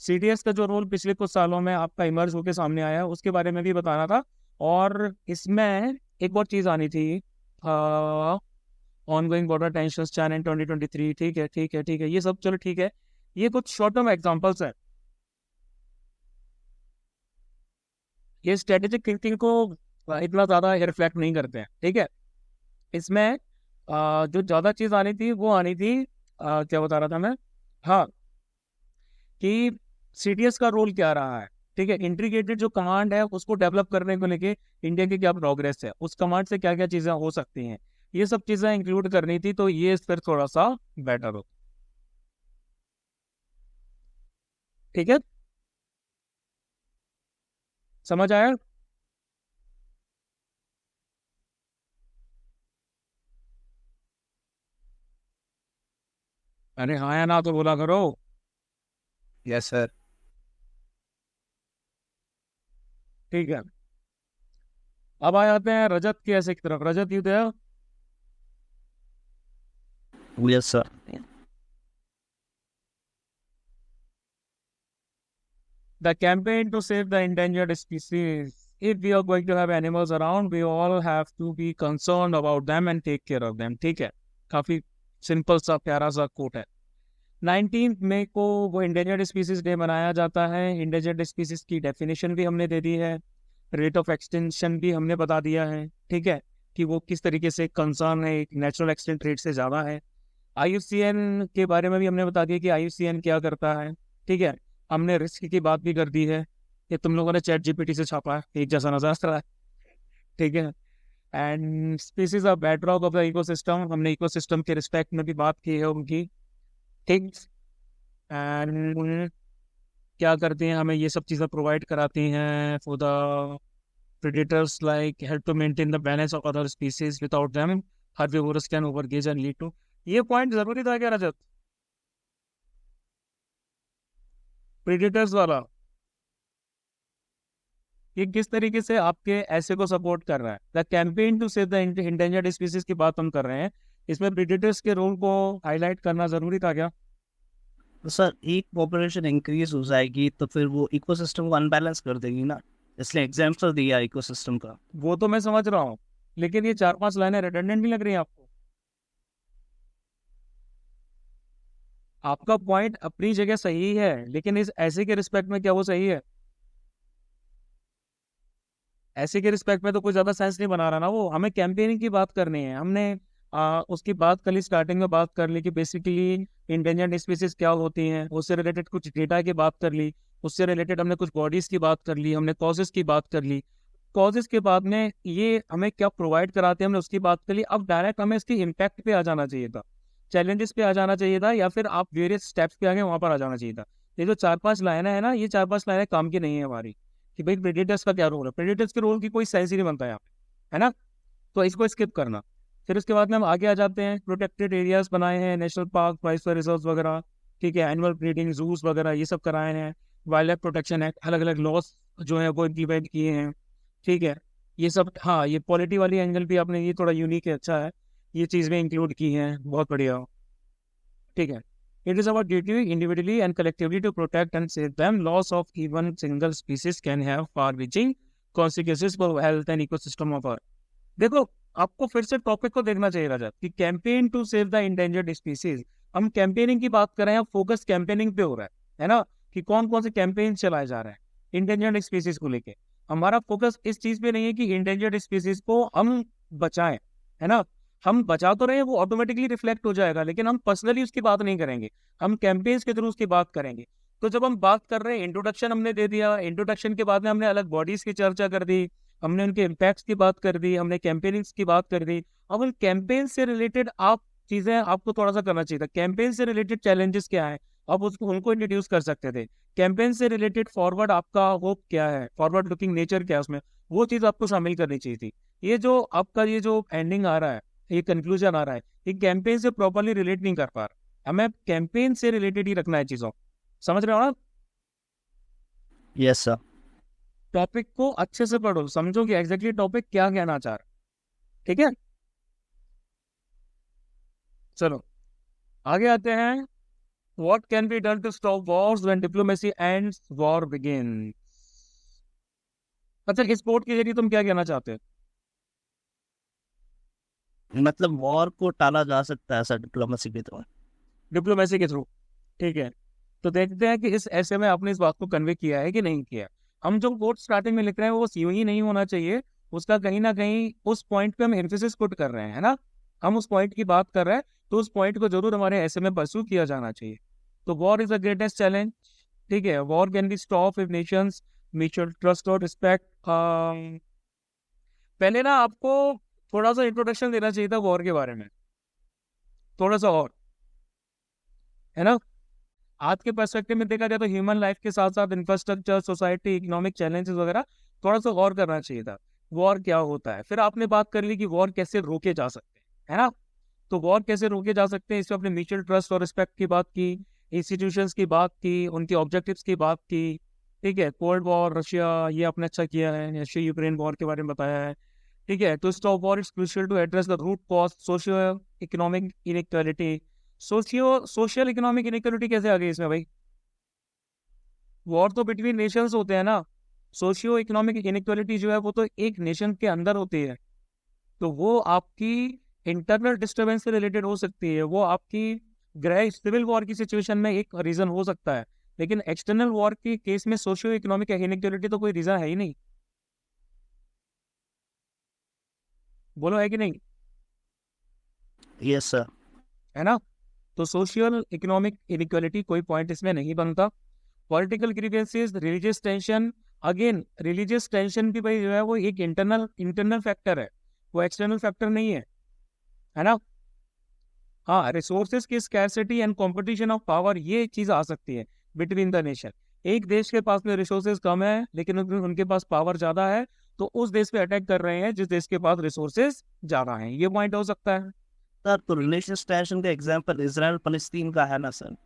CDS का जो रोल पिछले कुछ सालों में आपका इमर्ज होकर सामने आया है, उसके बारे में भी बताना था। और इसमें एक और चीज आनी थी, ongoing border tensions China in 2023। ठीक है ठीक है ठीक है, ये सब चलो ठीक है। ये कुछ शॉर्ट टर्म एग्जांपल्स है, ये स्ट्रेटेजिक थिंकिंग को इतना ज्यादा रिफ्लेक्ट नहीं करते हैं। ठीक है, इसमें जो ज्यादा चीज आनी थी वो आनी थी, क्या बता रहा था मैं, हाँ, कि CDS का रोल क्या रहा है। ठीक है, इंटीग्रेटेड जो कमांड है उसको डेवलप करने को लेके इंडिया की क्या प्रोग्रेस है, उस कमांड से क्या क्या चीजें हो सकती हैं, ये सब चीजें इंक्लूड करनी थी, तो ये फिर थोड़ा सा बेटर हो। ठीक है, समझ आया। अरे हाँ या ना तो बोला करो। Yes sir. ठीक है, अब आ जाते हैं रजत की ऐसे की तरफ। Rajat you there? Yes sir. The campaign to save the endangered species. If we are going to have animals around, we all have to be concerned about them and take care of them. ठीक है, काफी simple सा प्यारा सा coat है। 19 मई को वो endangered species day मनाया जाता है। इंडेंजर्ड स्पीसीज की डेफिनेशन भी हमने दे दी है, रेट ऑफ एक्सटेंशन भी हमने बता दिया है, ठीक है, कि वो किस तरीके से कंसर्न है, नेचुरल एक्सटेंट रेट से ज़्यादा है। IUCN के बारे में भी हमने बता दिया कि IUCN क्या करता है, ठीक है। हमने रिस्क की बात भी कर दी है, ये तुम लोगों ने ChatGPT से छापा है, एक जैसा नजर आ रहा है, ठीक है। And species of bedrock of the ecosystem, हमने इकोसिस्टम के रिस्पेक्ट में भी बात की है उनकी, ठीक। एंड क्या करते हैं, हमें ये सब चीज़ें प्रोवाइड कराती हैं for the predators, like help to maintain the balance of other species. Without them, herbivores can overgrazing and lead to। ये पॉइंट जरूरी था क्या रजत, प्रेडिटर्स वाला? ये किस तरीके से आपके ऐसे को सपोर्ट कर रहा है? The campaign to save the endangered species की बात हम कर रहे हैं, इसमें प्रेडिटर्स के रोल को हाईलाइट करना जरूरी था क्या? तो सर एक पॉपुलेशन इंक्रीज हो जाएगी तो फिर वो इकोसिस्टम को अनबैलेंस कर देगी ना, इसलिए एग्जाम्पल दिया इकोसिस्टम का। वो तो मैं समझ रहा हूँ, लेकिन ये 4-5 लाइनें रिडंडेंट नहीं लग रही हैं आपको? आपका पॉइंट अपनी जगह सही है, लेकिन इस ऐसे के रिस्पेक्ट में क्या वो सही है? ऐसे के रिस्पेक्ट में तो कोई ज्यादा सेंस नहीं बना रहा ना वो। हमें कैंपेनिंग की बात करनी है, हमने उसकी बात कर ली, स्टार्टिंग में बात कर ली कि बेसिकली इंडेंजर्ड स्पीसीज क्या होती हैं, उससे रिलेटेड कुछ डेटा की बात कर ली, उससे रिलेटेड हमने कुछ बॉडीज की बात कर ली, हमने कॉजेज की बात कर ली, कॉजेज के बाद में ये हमें क्या प्रोवाइड कराते हैं हमने उसकी बात कर ली। अब डायरेक्ट हमें इसकी इम्पैक्ट पे आ जाना चाहिए था, चैलेंजेस पे आ जाना चाहिए था, या फिर आप वेरियस स्टेप्स पे आगे वहां पर आ जाना चाहिए था। ये जो 4-5 लाइनें है ना, ये 4-5 लाइनें काम की नहीं है हमारी, कि भाई प्रेडेटर्स का क्या रोल है। प्रेडेटर्स के रोल की कोई सेंस ही नहीं बनता यहाँ पे, है ना, तो इसको स्किप करना। फिर उसके बाद में हम आगे आ जाते हैं, प्रोटेक्टेड एरियाज बनाए हैं, नेशनल पार्क, वाइल्ड रिजर्व वगैरह, ठीक है, एनिमल ब्रीडिंग जूस वगैरह ये सब कराए हैं, वाइल्ड लाइफ प्रोटेक्शन एक्ट, अलग अलग लॉस जो है वो इम्प्लीमेंट किए हैं, ठीक है, ये सब। हाँ, ये पॉलिटी वाली एंगल भी आपने, ये थोड़ा यूनिक है, अच्छा है, ये चीज़ में इंक्लूड की हैं, बहुत बढ़िया, ठीक है। It is our duty individually and collectively to protect and save them. Loss of even single species can have far-reaching consequences for health and ecosystem of Earth. देखो, आपको फिर से टॉपिक को देखना चाहिए रजत, कि campaign to save the endangered species. हम campaigning की बात कर रहे हैं, फोकस कैंपेनिंग पे हो रहा है ना, कि कौन कौन से कैंपेन चलाए जा रहे हैं इंडेंजर्ड स्पीसीज को लेके। हमारा फोकस इस चीज पे नहीं है कि इंडेंजर्ड स्पीसीज को हम बचाएं, है ना, हम बचा तो रहे हैं, वो ऑटोमेटिकली रिफ्लेक्ट हो जाएगा, लेकिन हम पर्सनली उसकी बात नहीं करेंगे, हम कैंपेन्स के थ्रू उसकी बात करेंगे। तो जब हम बात कर रहे हैं, इंट्रोडक्शन हमने दे दिया, इंट्रोडक्शन के बाद में हमने अलग बॉडीज की चर्चा कर दी, हमने उनके इम्पैक्ट्स की बात कर दी, हमने कैंपेनिंग्स की बात कर दी। अब उन कैंपेन से रिलेटेड आप चीजें आपको थोड़ा सा करना चाहिए था। कैंपेन से रिलेटेड चैलेंजेस क्या है, आप उसको उनको इंट्रोड्यूस कर सकते थे। कैंपेन से रिलेटेड फॉरवर्ड आपका होप क्या है, फॉरवर्ड लुकिंग नेचर क्या है उसमें, वो चीज आपको शामिल करनी चाहिए थी। ये जो आपका ये जो एंडिंग आ रहा है, ये कंक्लूजन आ रहा है, ये कैंपेन से प्रॉपरली रिलेट नहीं कर पा रहा। हमें कैंपेन से रिलेटेड ही रखना है चीजों, समझ रहे हो ना? Yes sir. टॉपिक को अच्छे से पढ़ो, समझो कि एग्जैक्टली टॉपिक क्या कहना चाह रहा है, ठीक है। चलो आगे आते हैं। What can be done to stop wars when diplomacy ends war begin. अच्छा, इस कोट के जरिए तुम क्या कहना चाहते हो? मतलब वॉर को टाला जा सकता है सर डिप्लोमेसी के थ्रू। डिप्लोमेसी के थ्रू, ठीक है। तो देखते हैं कि इस ऐसे में आपने इस बात को कन्वे किया है कि नहीं किया। हम जो कोट स्टार्टिंग में लिख रहे हैं वो यूं ही नहीं होना चाहिए, उसका कहीं ना कहीं उस पॉइंट पे हम एम्फेसिस पुट कर रहे हैं, है ना, हम उस पॉइंट की बात कर रहे हैं, तो उस पॉइंट को जरूर हमारे ऐसे में परस्यू किया जाना चाहिए। तो war is the greatest challenge, ठीक है। War can be stop if Nations mutual trust और रिस्पेक्ट। पहले ना आपको थोड़ा सा इंट्रोडक्शन देना चाहिए था वॉर के बारे में, थोड़ा सा और, है ना। आज के पर्सपेक्टिव में देखा जाए तो ह्यूमन लाइफ के साथ साथ इंफ्रास्ट्रक्चर, सोसाइटी, इकोनॉमिक चैलेंजेस वगैरह थोड़ा सा और करना चाहिए था। वॉर क्या होता है, फिर आपने बात कर ली कि वॉर कैसे रोके जा सकते हैं, है ना। तो वॉर कैसे रोके जा सकते हैं, इसमें अपने म्यूचुअल ट्रस्ट और रिस्पेक्ट की बात की, इंस्टीट्यूशंस की बात की, उनके ऑब्जेक्टिव्स की बात की, ठीक है, कोल्ड वॉर रशिया ये आपने अच्छा किया है, रशिया यूक्रेन वॉर के बारे में बताया है, ठीक है। तो stop war it's crucial to address the root cause socio economic inequality. Social economic inequality कैसे आ गई इसमें भाई? वॉर तो बिटवीन नेशंस होते हैं ना, सोशियो इकोनॉमिक इनइक्वालिटी जो है वो तो एक नेशन के अंदर होती है, तो वो आपकी इंटरनल डिस्टर्बेंस से रिलेटेड हो सकती है, वो आपकी गृह सिविल वॉर की सिचुएशन में एक रीजन हो सकता है, लेकिन एक्सटर्नल वॉर के केस में सोशियो इकोनॉमिक इनइक्वालिटी तो कोई रीजन है ही नहीं। बोलो है कि नहीं? Yes sir. है ना? तो सोशियल इकोनॉमिक इनइक्वालिटी कोई पॉइंट इसमें नहीं बनता। Political grievances, religious tension, again religious tension भी भाई जो है वो एक इंटरनल फैक्टर है, वो एक्सटर्नल फैक्टर नहीं है ना? हाँ, रिसोर्सेज की scarcity and competition of power, ये चीज आ सकती है बिटवीन द नेशन। एक देश के पास में रिसोर्सेज कम है लेकिन उनके पास पावर ज्यादा है, तो उस देश पे अटैक कर रहे हैं जिस देश के पास रिसोर्सेज ज्यादा हैं, ये पॉइंट हो सकता है। सर तो रिलीजियस टेंशन का एग्जांपल इसराइल फलस्तीन का है ना सर?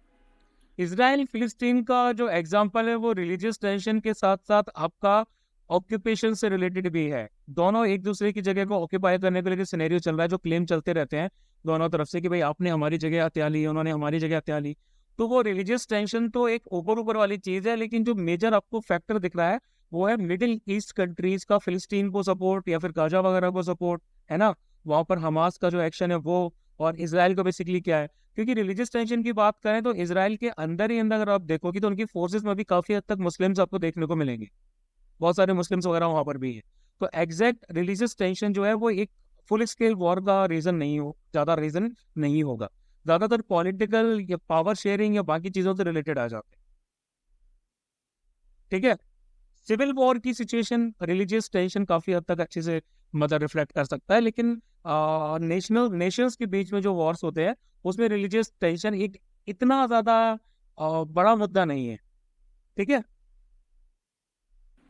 इसराइल फिलिस्तीन का जो एग्जाम्पल है वो रिलीजियस टेंशन के साथ साथ आपका ऑक्यूपेशन से रिलेटेड भी है। दोनों एक दूसरे की जगह को ऑक्यूपाई करने के लिए सिनेरियो चल रहा है, जो क्लेम चलते रहते हैं दोनों तरफ से कि भाई आपने हमारी जगह हत्या ली, उन्होंने हमारी जगह हत्या ली। तो वो रिलीजियस टेंशन तो एक ऊपर ऊपर वाली चीज है, लेकिन जो मेजर आपको फैक्टर दिख रहा है वो है मिडिल ईस्ट कंट्रीज का फिलिस्तीन को सपोर्ट या फिर गाजा वगैरह को सपोर्ट, है ना? वहां पर हमास का जो एक्शन है वो, और इसराइल का बेसिकली क्या है, क्योंकि रिलीजियस टेंशन की बात करें तो इसराइल के अंदर ही अंदर अगर आप देखोगे तो उनकी फोर्सेस में भी काफी हद तक मुस्लिम्स आपको देखने को मिलेंगे, बहुत सारे मुस्लिम्स वगैरह वहां पर भी है। तो एग्जैक्ट रिलीजियस टेंशन जो है वो एक फुल स्केल वॉर का रीजन नहीं हो, ज्यादा रीजन नहीं होगा, ज्यादातर पॉलिटिकल या पावर शेयरिंग या बाकी चीजों से रिलेटेड आ जाते हैं, ठीक है। सिविल वॉर की सिचुएशन रिलीजियस टेंशन काफी हद तक अच्छे से मतलब रिफ्लेक्ट कर सकता है, लेकिन नेशंस के बीच में जो वॉर्स होते हैं उसमें रिलीजियस टेंशन एक इतना ज्यादा बड़ा मुद्दा नहीं है, ठीक है।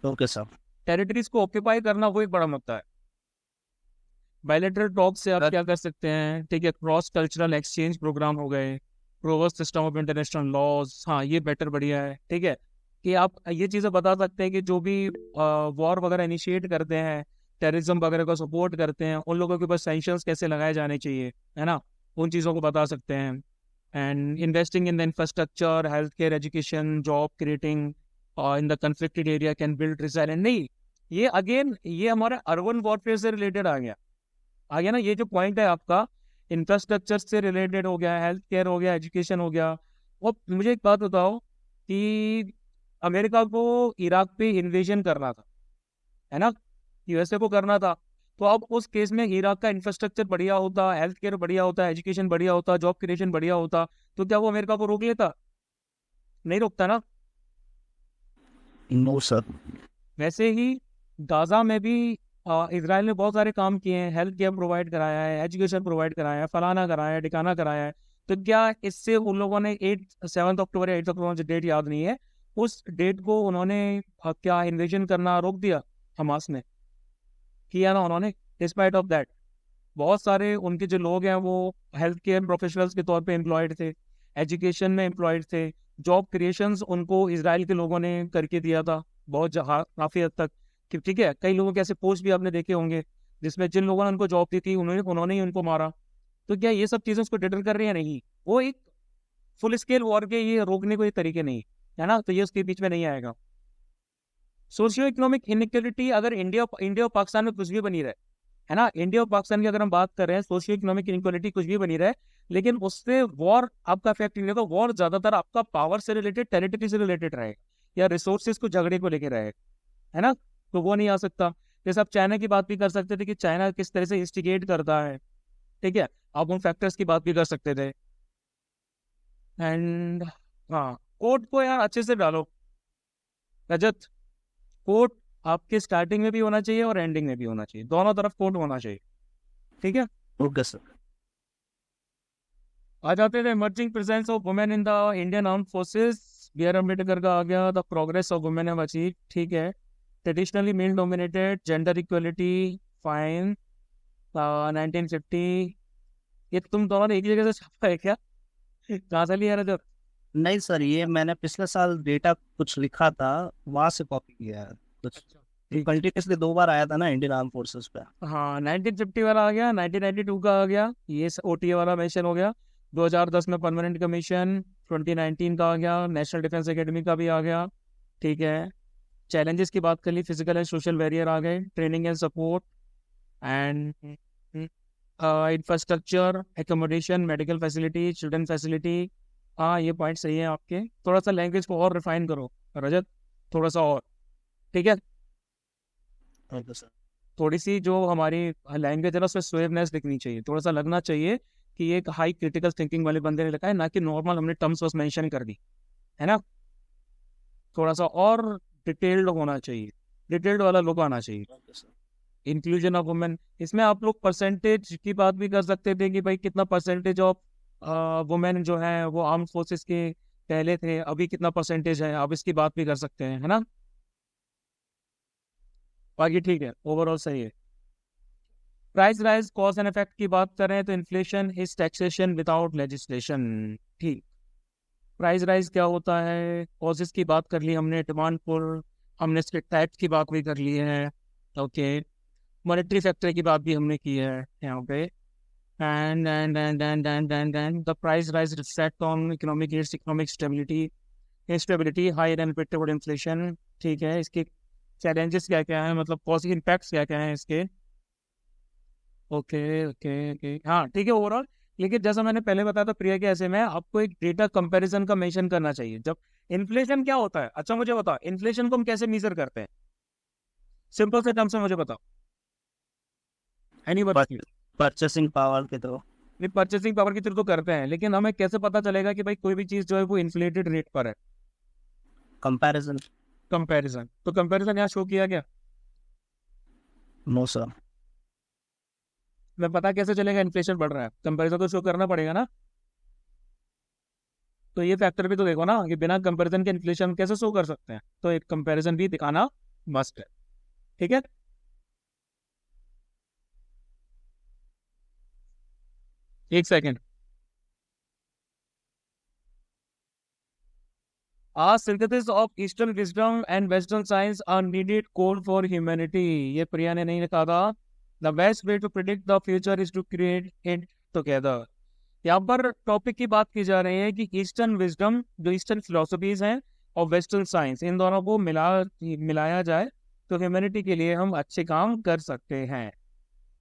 Okay sir. टेरिटरीज को ऑक्यूपाई करना वो एक बड़ा मुद्दा है। बायलैटरल टॉक से आप सर क्या कर सकते हैं, ठीक है, क्रॉस कल्चरल एक्सचेंज प्रोग्राम हो गए, Proverbs system of international laws, हाँ ये बेटर बढ़िया है, ठीक है, कि आप ये चीज़ें बता सकते हैं कि जो भी वॉर वगैरह इनिशिएट करते हैं, टेररिज्म वगैरह को सपोर्ट करते हैं, उन लोगों के ऊपर सैंक्शंस कैसे लगाए जाने चाहिए, है ना? उन चीज़ों को बता सकते हैं। And investing in the infrastructure, health care, education, job creating in the conflicted area can build resilience. नहीं, ये अगेन ये हमारे अर्बन वॉरफेयर से रिलेटेड आ गया ना, ये जो पॉइंट है आपका इंफ्रास्ट्रक्चर से रिलेटेड हो गया, हेल्थ केयर हो गया, एजुकेशन हो गया। और मुझे एक बात बताओ कि अमेरिका को इराक पे इन्वेजन करना था, है ना, यूएसए को करना था, तो अब उस केस में इराक का इंफ्रास्ट्रक्चर बढ़िया होता, हेल्थ केयर बढ़िया होता, एजुकेशन बढ़िया होता, जॉब क्रिएशन बढ़िया होता, तो क्या वो अमेरिका को रोक लेता? नहीं रोकता ना। No sir. वैसे ही गाजा में भी इसराइल ने बहुत सारे काम किए हैं, हेल्थ केयर प्रोवाइड कराया है, एजुकेशन प्रोवाइड कराया है, फलाना कराया है, ठिकाना कराया है, तो क्या इससे उन लोगों ने 7 अक्टूबर या 8 अक्टूबर, मुझे डेट याद नहीं है, उस डेट को उन्होंने क्या इन्वेजन करना रोक दिया? हमास ने किया ना उन्होंने। डिस्पाइट ऑफ दैट बहुत सारे उनके जो लोग हैं वो हेल्थ केयर प्रोफेशनल्स के तौर पे एम्प्लॉयड थे, एजुकेशन में एम्प्लॉयड थे, जॉब क्रिएशंस उनको इसराइल के लोगों ने करके दिया था बहुत जगह काफ़ी हद तक, कि ठीक है, कई लोगों के ऐसे पोस्ट भी आपने देखे होंगे जिसमें जिन लोगों ने उनको जॉब दी थी उन्होंने ही उनको मारा। तो क्या ये सब चीज़ें उसको डिटर कर रही है? नहीं, वो एक फुल स्केल वॉर के ये रोकने को ये तरीके नहीं है ना, तो ये उसके बीच में नहीं आएगा। सोशियो इकोनॉमिक इनइक्वालिटी अगर इंडिया इंडिया और पाकिस्तान में कुछ भी बनी रहे, है ना, इंडिया और पाकिस्तान की अगर हम बात कर रहे हैं, सोशियो इकोनॉमिक इनइक्वालिटी कुछ भी बनी रहे, लेकिन उससे वॉर आपका इफेक्ट नहीं होगा। वॉर ज्यादातर आपका पावर से रिलेटेड, टेरिटरी से रिलेटेड रहेगा या रिसोर्सेज को झगड़े को लेकर रहेगा, है ना, तो वो नहीं आ सकता। जैसे आप चाइना की बात भी कर सकते थे कि चाइना किस तरह से इंस्टिगेट करता है, ठीक है, आप उन फैक्टर्स की बात भी कर सकते थे। एंड हाँ, कोर्ट को यार अच्छे से डालो रजत, कोर्ट आपके स्टार्टिंग में भी होना चाहिए और एंडिंग में भी होना चाहिए, दोनों तरफ कोर्ट होना चाहिए, ठीक है। Okay sir. आ जाते थे emerging presence of women in the Indian armed forces, B R Ambedkar का आ गया, the progress of women have achieved, ठीक है, traditionally male dominated, gender equality, fine, 1950। ये तुम दोनों ने एक जगह से छापा है क्या? कहाँ से लिया रजत? नहीं सर, ये मैंने पिछले साल डेटा कुछ लिखा था, वहां से कॉपी किया है कुछ। ठीक। कंटिन्यूसली 2 बार आया था ना इंडियन आर्म फोर्सेस पे। हाँ 1950 वाला आ गया, 1992 का आ गया, ये ओटीए वाला मेंशन हो गया। 2010 में परमानेंट कमीशन, 2019 का आ गया, नेशनल डिफेंस एकेडमी का भी आ गया। ठीक है, चैलेंजेस की बात कर ली, फिजिकल एंड सोशल बैरियर आ गए, training and support and infrastructure, accommodation, medical facility, children facility. हाँ ये पॉइंट सही है आपके, थोड़ा सा लैंग्वेज को और रिफाइन करो रजत, थोड़ा सा और। ठीक है, ओके सर। थोड़ी सी जो हमारी लैंग्वेज है ना उसमें स्वेवनेस दिखनी चाहिए, थोड़ा सा लगना चाहिए कि ये एक हाई क्रिटिकल थिंकिंग वाले बंदे ने लिखा है, ना कि नॉर्मल हमने टर्म्स बस मेंशन कर दी है ना। थोड़ा सा और डिटेल्ड होना चाहिए, डिटेल्ड वाला लुक आना चाहिए। Okay sir. Inclusion of women, इसमें आप लोग परसेंटेज की बात भी कर सकते थे कि भाई कितना परसेंटेज ऑफ वुमेन जो है वो आर्म फोर्सेस के पहले थे, अभी कितना परसेंटेज है, आप इसकी बात भी कर सकते हैं, है ना। बाकी ठीक है, ओवरऑल सही है। Price rise cause and effect की बात करें तो inflation is taxation without legislation. ठीक, प्राइस राइज क्या होता है, कॉजेस की बात कर ली हमने, डिमांड पुल, हमने इसके टैक्स की बात भी कर ली है। ओके, मॉनेटरी फैक्टर की बात भी हमने की है यहाँ पे। And the price rise reflect on economic economic stability, instability, high and unpredictable inflation. ठीक है, इसके चैलेंजेस क्या क्या हैं, मतलब पॉजिटिव इम्पैक्ट्स क्या क्या हैं इसके। ओके ओके ओके, हाँ ठीक है ओवरऑल। लेकिन जैसा मैंने पहले बताया था प्रिया के ऐसे में आपको एक डेटा कंपैरिजन का मेंशन करना चाहिए। जब इन्फ्लेशन क्या होता है, अच्छा मुझे बताओ इन्फ्लेशन को हम कैसे मेजर करते हैं, सिंपल से टर्म से मुझे बताओ। एनी बता, परचेसिंग पावर के तो नहीं परचेसिंग पावर की तरफ तो करते हैं, लेकिन हमें कैसे पता चलेगा कि भाई कोई भी चीज जो है वो इन्फ्लेटेड रेट पर है। कंपैरिजन। कंपैरिजन, तो कंपैरिजन यहाँ शो किया गया, नो सर। मैं पता कैसे चलेगा इन्फ्लेशन बढ़ रहा है, कंपैरिजन तो शो करना पड़ेगा ना। तो ये फैक्टर भी तो देखो ना कि बिना कंपैरिजन के इन्फ्लेशन कैसे शो कर सकते हैं, तो एक कंपैरिजन भी दिखाना मस्ट है। ठीक है, एक second. A synthesis of Eastern wisdom and Western science are needed core for humanity. ये प्रिया ने नहीं लिखा था। The best way to predict the future is to create it together. यहाँ पर टॉपिक की बात की जा रही है कि ईस्टर्न विजडम, जो ईस्टर्न फिलोसफीज हैं, और वेस्टर्न साइंस, इन दोनों को मिलाया जाए तो ह्यूमैनिटी के लिए हम अच्छे काम कर सकते हैं।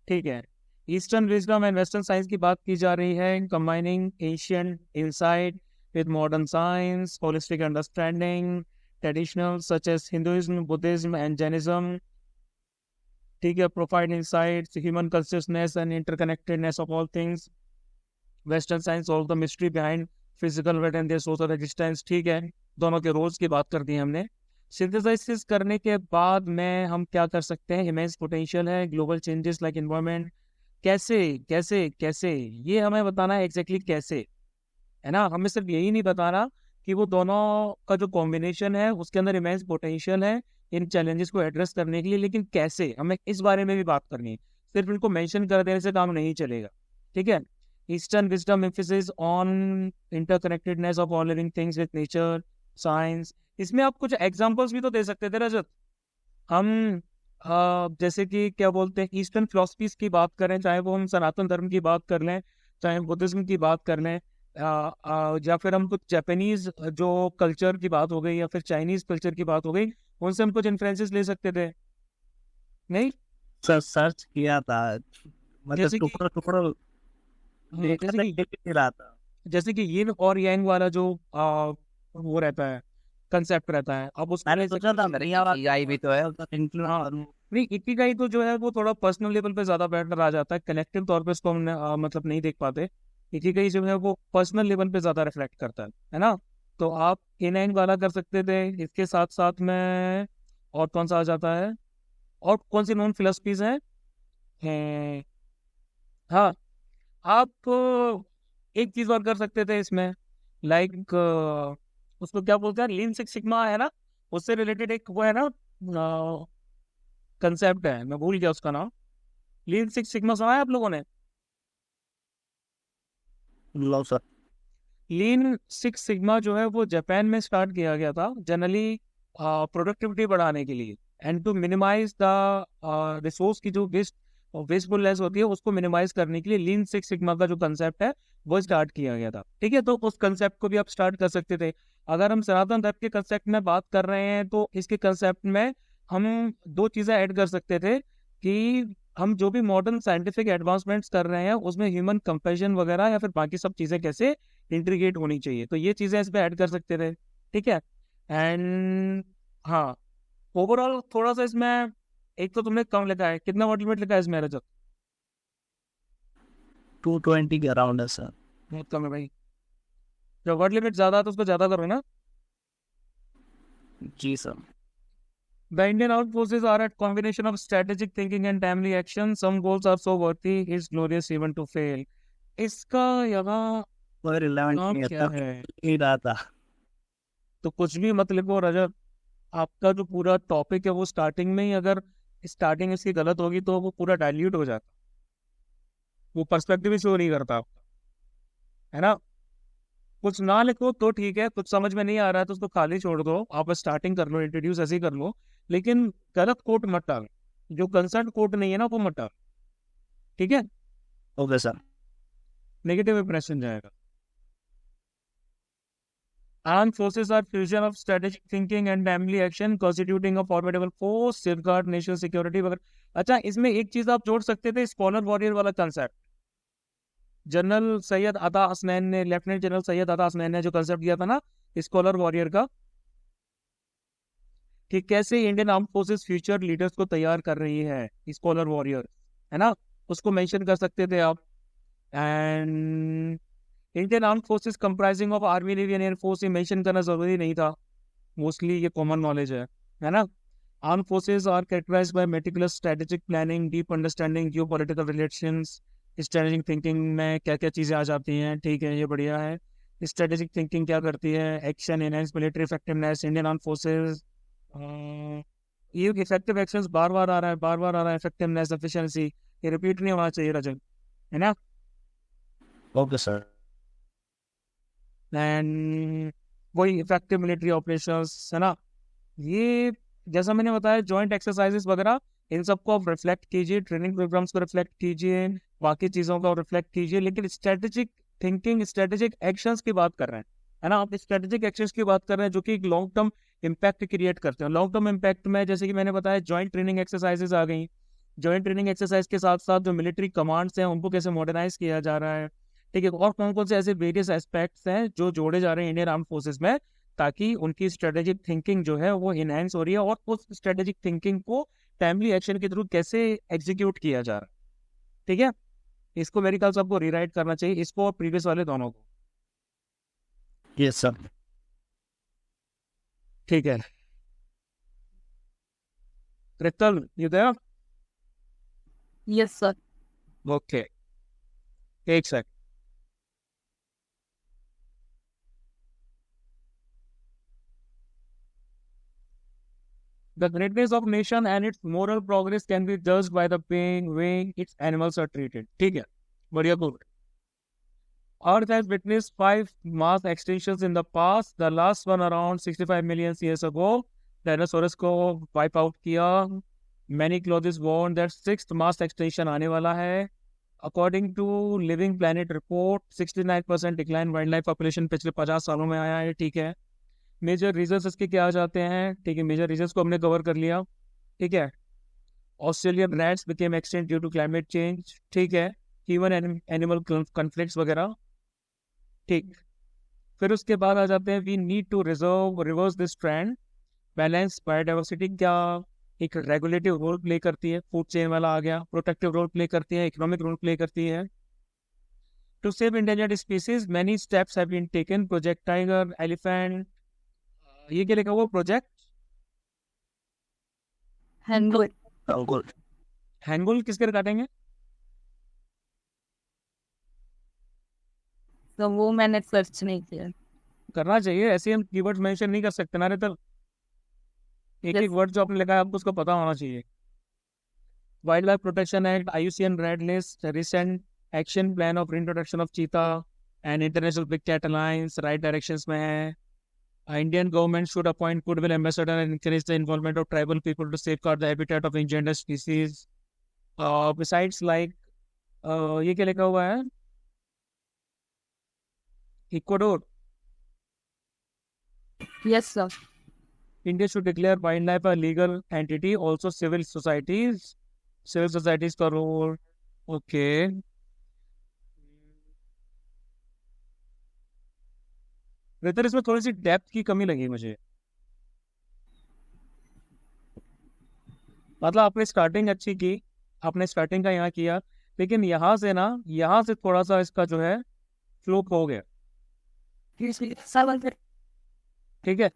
ठीक है, eastern wisdom and western science की बात की जा रही है, combining Asian insight with modern science, holistic understanding, traditional such as Hinduism, Buddhism, and Jainism. ठीक है, provide insights, human consciousness and interconnectedness of all things. Western science solve the mystery behind physical weight and their social resistance. ठीक है, दोनों के roles की बात कर दी हमने। सिंथेसाइसिस करने के बाद में हम क्या कर सकते हैं, इमेंस पोटेंशियल है, ग्लोबल चेंजेस लाइक एनवायरनमेंट। कैसे कैसे कैसे, ये हमें बताना है एग्जैक्टली कैसे, है ना। हमें सिर्फ यही नहीं बताना कि वो दोनों का जो कॉम्बिनेशन है उसके अंदर इमेंस पोटेंशियल है इन चैलेंजेस को एड्रेस करने के लिए, लेकिन कैसे, हमें इस बारे में भी बात करनी है। सिर्फ इनको मेंशन कर देने से काम नहीं चलेगा। ठीक है, eastern wisdom emphasis on interconnectedness of all living things with nature, science. इसमें आप कुछ एग्जांपल्स भी तो दे सकते थे रजत। हम जैसे कि क्या बोलते हैं, ईस्टर्न फिलोसफीज की बात करें, चाहे वो हम सनातन धर्म की बात कर लें, चाहे बुद्धिज्म की बात कर लें, या फिर हम कुछ जापानीज जो कल्चर की बात हो गई, या फिर चाइनीज कल्चर की बात हो गई, उनसे हम कुछ इन्फ्लुएंसेस ले सकते थे। नहीं, सर सर्च किया था, मतलब जैसे कि टुकड़ा टुकड़ा देखा था, जैसे कि देख नहीं रहा था। जैसे कि यिन और यांग वाला जो वो रहता है, कंसेप्ट रहता है, अब उसको मैंने ले सोचा था सकते हैं। इकिगाई भी तो है। इंक्लूड हाँ, करूं। नहीं इकिगाई तो जो है वो थोड़ा पर्सनल लेवल पे ज्यादा बेटर आ जाता है, कलेक्टिव तौर पे इसको हम मतलब नहीं देख पाते। इकिगाई जो है वो पर्सनल लेवल पे ज्यादा रिफ्लेक्ट करता है ना। तो आप केनाइन वाला कर सकते थे, इसके साथ साथ में और कौन सा आ जाता है, और कौन सी नॉन फिलोसफीज हैं। हाँ, आप एक चीज और कर सकते थे इसमें, लाइक उसको क्या बोलते हैं, लीन सिक्स सिग्मा है ना, उससे रिलेटेड एक वो है ना कंसेप्ट है, मैं भूल गया उसका नाम। लीन सिक्स सिग्मा सुना है आप लोगों ने। लो सर। लीन सिक्स सिग्मा जो है वो जापान में स्टार्ट किया गया था जनरली प्रोडक्टिविटी बढ़ाने के लिए and to minimise the resource की जो वेस्टफुलनेस होती है उसको मिनिमाइज करने के लिए लीन सिक्स सिग्मा का जो कंसेप्ट है वो स्टार्ट किया गया था। ठीक है, तो उस कंसेप्ट को भी आप स्टार्ट कर सकते थे। अगर हम सनातन धर्म के कंसेप्ट में बात कर रहे हैं तो इसके कंसेप्ट में हम दो चीज़ें ऐड कर सकते थे कि हम जो भी मॉडर्न साइंटिफिक एडवांसमेंट्स कर रहे हैं उसमें ह्यूमन कंपैशन वगैरह या फिर बाकी सब चीज़ें कैसे इंटीग्रेट होनी चाहिए, तो ये चीज़ें इसमें ऐड कर सकते थे। ठीक है, एंड हाँ, ओवरऑल थोड़ा सा इसमें एक तो तुमने कम लिखा है, कितना वर्ड लिमिट लिखा है इसमें रजत? 220 के अराउंड है सर। बहुत कम है भाई, जब वर्ड लिमिट ज़्यादा है तो उसको ज़्यादा करो ना। जी sir. The Indian Armed Forces are a combination of strategic thinking and timely action. Some goals are so worthy, it's glorious even to fail. इसका यहाँ कोई रिलेवेंट नाम नहीं क्या था, है? नहीं रहा था। तो कुछ भी मत लिखो रजत, आपका जो पूरा टॉपिक है वो स्टार्टिंग में ही अगर स्टार्टिंग इसकी गलत होगी तो वो पूरा डाइल्यूट हो जाता, वो पर्सपेक्टिव ही शो नहीं करता आपका, है ना। कुछ ना लिखो तो ठीक है, कुछ समझ में नहीं आ रहा है तो उसको खाली छोड़ दो, आप स्टार्टिंग कर लो, इंट्रोड्यूस ऐसे ही कर लो, लेकिन गलत कोट मत डाल, जो कंसर्न कोट नहीं है ना वो मत डाल। ठीक है, ओके सर। नेगेटिव इंप्रेशन जाएगा। Armed forces are fusion of strategic thinking and timely action constituting a formidable force safeguard national security वगैरह। अच्छा, इसमें एक चीज आप जोड़ सकते थे, स्कॉलर वॉरियर वाला कंसेप्ट। जनरल सैयद अता हसनैन ने, लेफ्टिनेंट जनरल सैयद अता हसनैन ने जो कंसेप्ट दिया था ना स्कॉलर वॉरियर का, कि कैसे Indian arm forces future leaders को तैयार कर रही है, स्कॉलर वॉरियर, है ना, उसको मेंशन कर सकते थे आप। And Indian arm forces comprising of army navy and air force, ये मेंशन करना जरूरी नहीं था, मोस्टली ये कॉमन नॉलेज है ना। Arm forces are characterised by meticulous strategic planning, deep understanding geopolitical relations. Strategic thinking में क्या क्या चीज़ें आ जाती हैं, ठीक है, ये बढ़िया है। स्ट्रेटेजिक थिंकिंग क्या करती है? Action, enhance military effectiveness, Indian arm forces, ये इफेक्टिव एक्शंस बार बार आ रहा है, बार बार आ रहा है, इफेक्टिवनेस, एफिशिएंसी, ये रिपीट नहीं होना चाहिए रजन, है ना। Okay sir. एंड वही इफेक्टिव मिलिट्री ऑपरेशंस, है ना। ये जैसा मैंने बताया जॉइंट एक्सरसाइजेस वगैरह, इन सबको आप रिफ्लेक्ट कीजिए, ट्रेनिंग प्रोग्राम्स को रिफ्लेक्ट कीजिए, बाकी चीज़ों को रिफ्लेक्ट कीजिए, लेकिन स्ट्रेटेजिक थिंकिंग, स्ट्रेटेजिक एक्शंस की बात कर रहे हैं, है ना। आप स्ट्रेटेजिक एक्शंस की बात कर रहे हैं जो कि एक लॉन्ग टर्म इम्पैक्ट क्रिएट करते हैं। लॉन्ग टर्म इम्पैक्ट में जैसे कि मैंने बताया जॉइंट ट्रेनिंग एक्सरसाइजेज आ गई, जॉइंट ट्रेनिंग एक्सरसाइज के साथ साथ जो मिलिट्री कमांड्स हैं उनको कैसे मॉडर्नाइज किया जा रहा है, ठीक है, और कौन कौन से ऐसे वेरियस एस्पेक्ट्स हैं जो जोड़े जा रहे हैं इंडियन आर्म फोर्सेस में, ताकि उनकी स्ट्रेटेजिक थिंकिंग जो है वो इनहेंस हो रही है, और उस स्ट्रेटेजिक थिंकिंग को टाइमली एक्शन के थ्रू कैसे एग्जीक्यूट किया जा रहा है। ठीक है, इसको मेरे ख्याल से आपको रीराइट करना चाहिए, इसको और प्रीवियस वाले दोनों को। Yes sir. ठीक है, Rital you there? Yes sir. Okay, एक second. The greatness of nation and its moral progress can be judged by the way its animals are treated. ठीक है, बढ़िया, good. Earth has witnessed 5 mass extinctions in the past. The last one around 65 million years ago. Dinosaurs को wipe out किया. Many clothes worn that 6th mass extinction आने वाला है. According to Living Planet report, 69% decline wildlife population पिछले 50 सालों में आया है। ठीक है, मेजर रीजंस इसके क्या आ जाते हैं? ठीक है, मेजर रीजंस को हमने कवर कर लिया। ठीक है, Australian rats became extinct due to climate change. ठीक है, ह्यूमन एनिमल कॉन्फ्लिक्ट्स वगैरह। ठीक, फिर उसके बाद आ जाते हैं we need to reverse this trend. Balance biodiversity क्या एक रेगुलेटिव रोल प्ले करती है, फूड चेन वाला आ गया, प्रोटेक्टिव रोल प्ले करती है, इकोनॉमिक रोल प्ले करती है। To save endangered species many steps have been taken, project tiger, elephant, ये क्या लिखा हुआ प्रोजेक्ट? हैंडबुल। अंकुल। हैंगुल किसके काटेंगे? तो वो मैंने सर्च नहीं किया। करना चाहिए, ऐसे हम कीवर्ड्स मेंशन नहीं कर सकते ना रेतल, एक एक Yes. वर्ड जो आपने लिखा है आपको उसका पता होना चाहिए। Wild life protection act, IUCN red list, recent action plan of introduction of cheetah, and international big cat alliance right directions में है. Indian government should appoint goodwill ambassador and encourage the involvement of tribal people to safeguard the habitat of endangered species. Besides, like, ये क्या लिखा हुआ है? Ecuador. Yes, sir. India should declare wildlife a legal entity. Also, civil societies. Civil societies का role. Okay. बेहतर इसमें थोड़ी सी depth की कमी लगी मुझे. मतलब आपने स्टार्टिंग अच्छी की, आपने स्टार्टिंग का यहाँ किया, लेकिन यहाँ से थोड़ा सा इसका जो है फ्लो हो गया. ठीक है,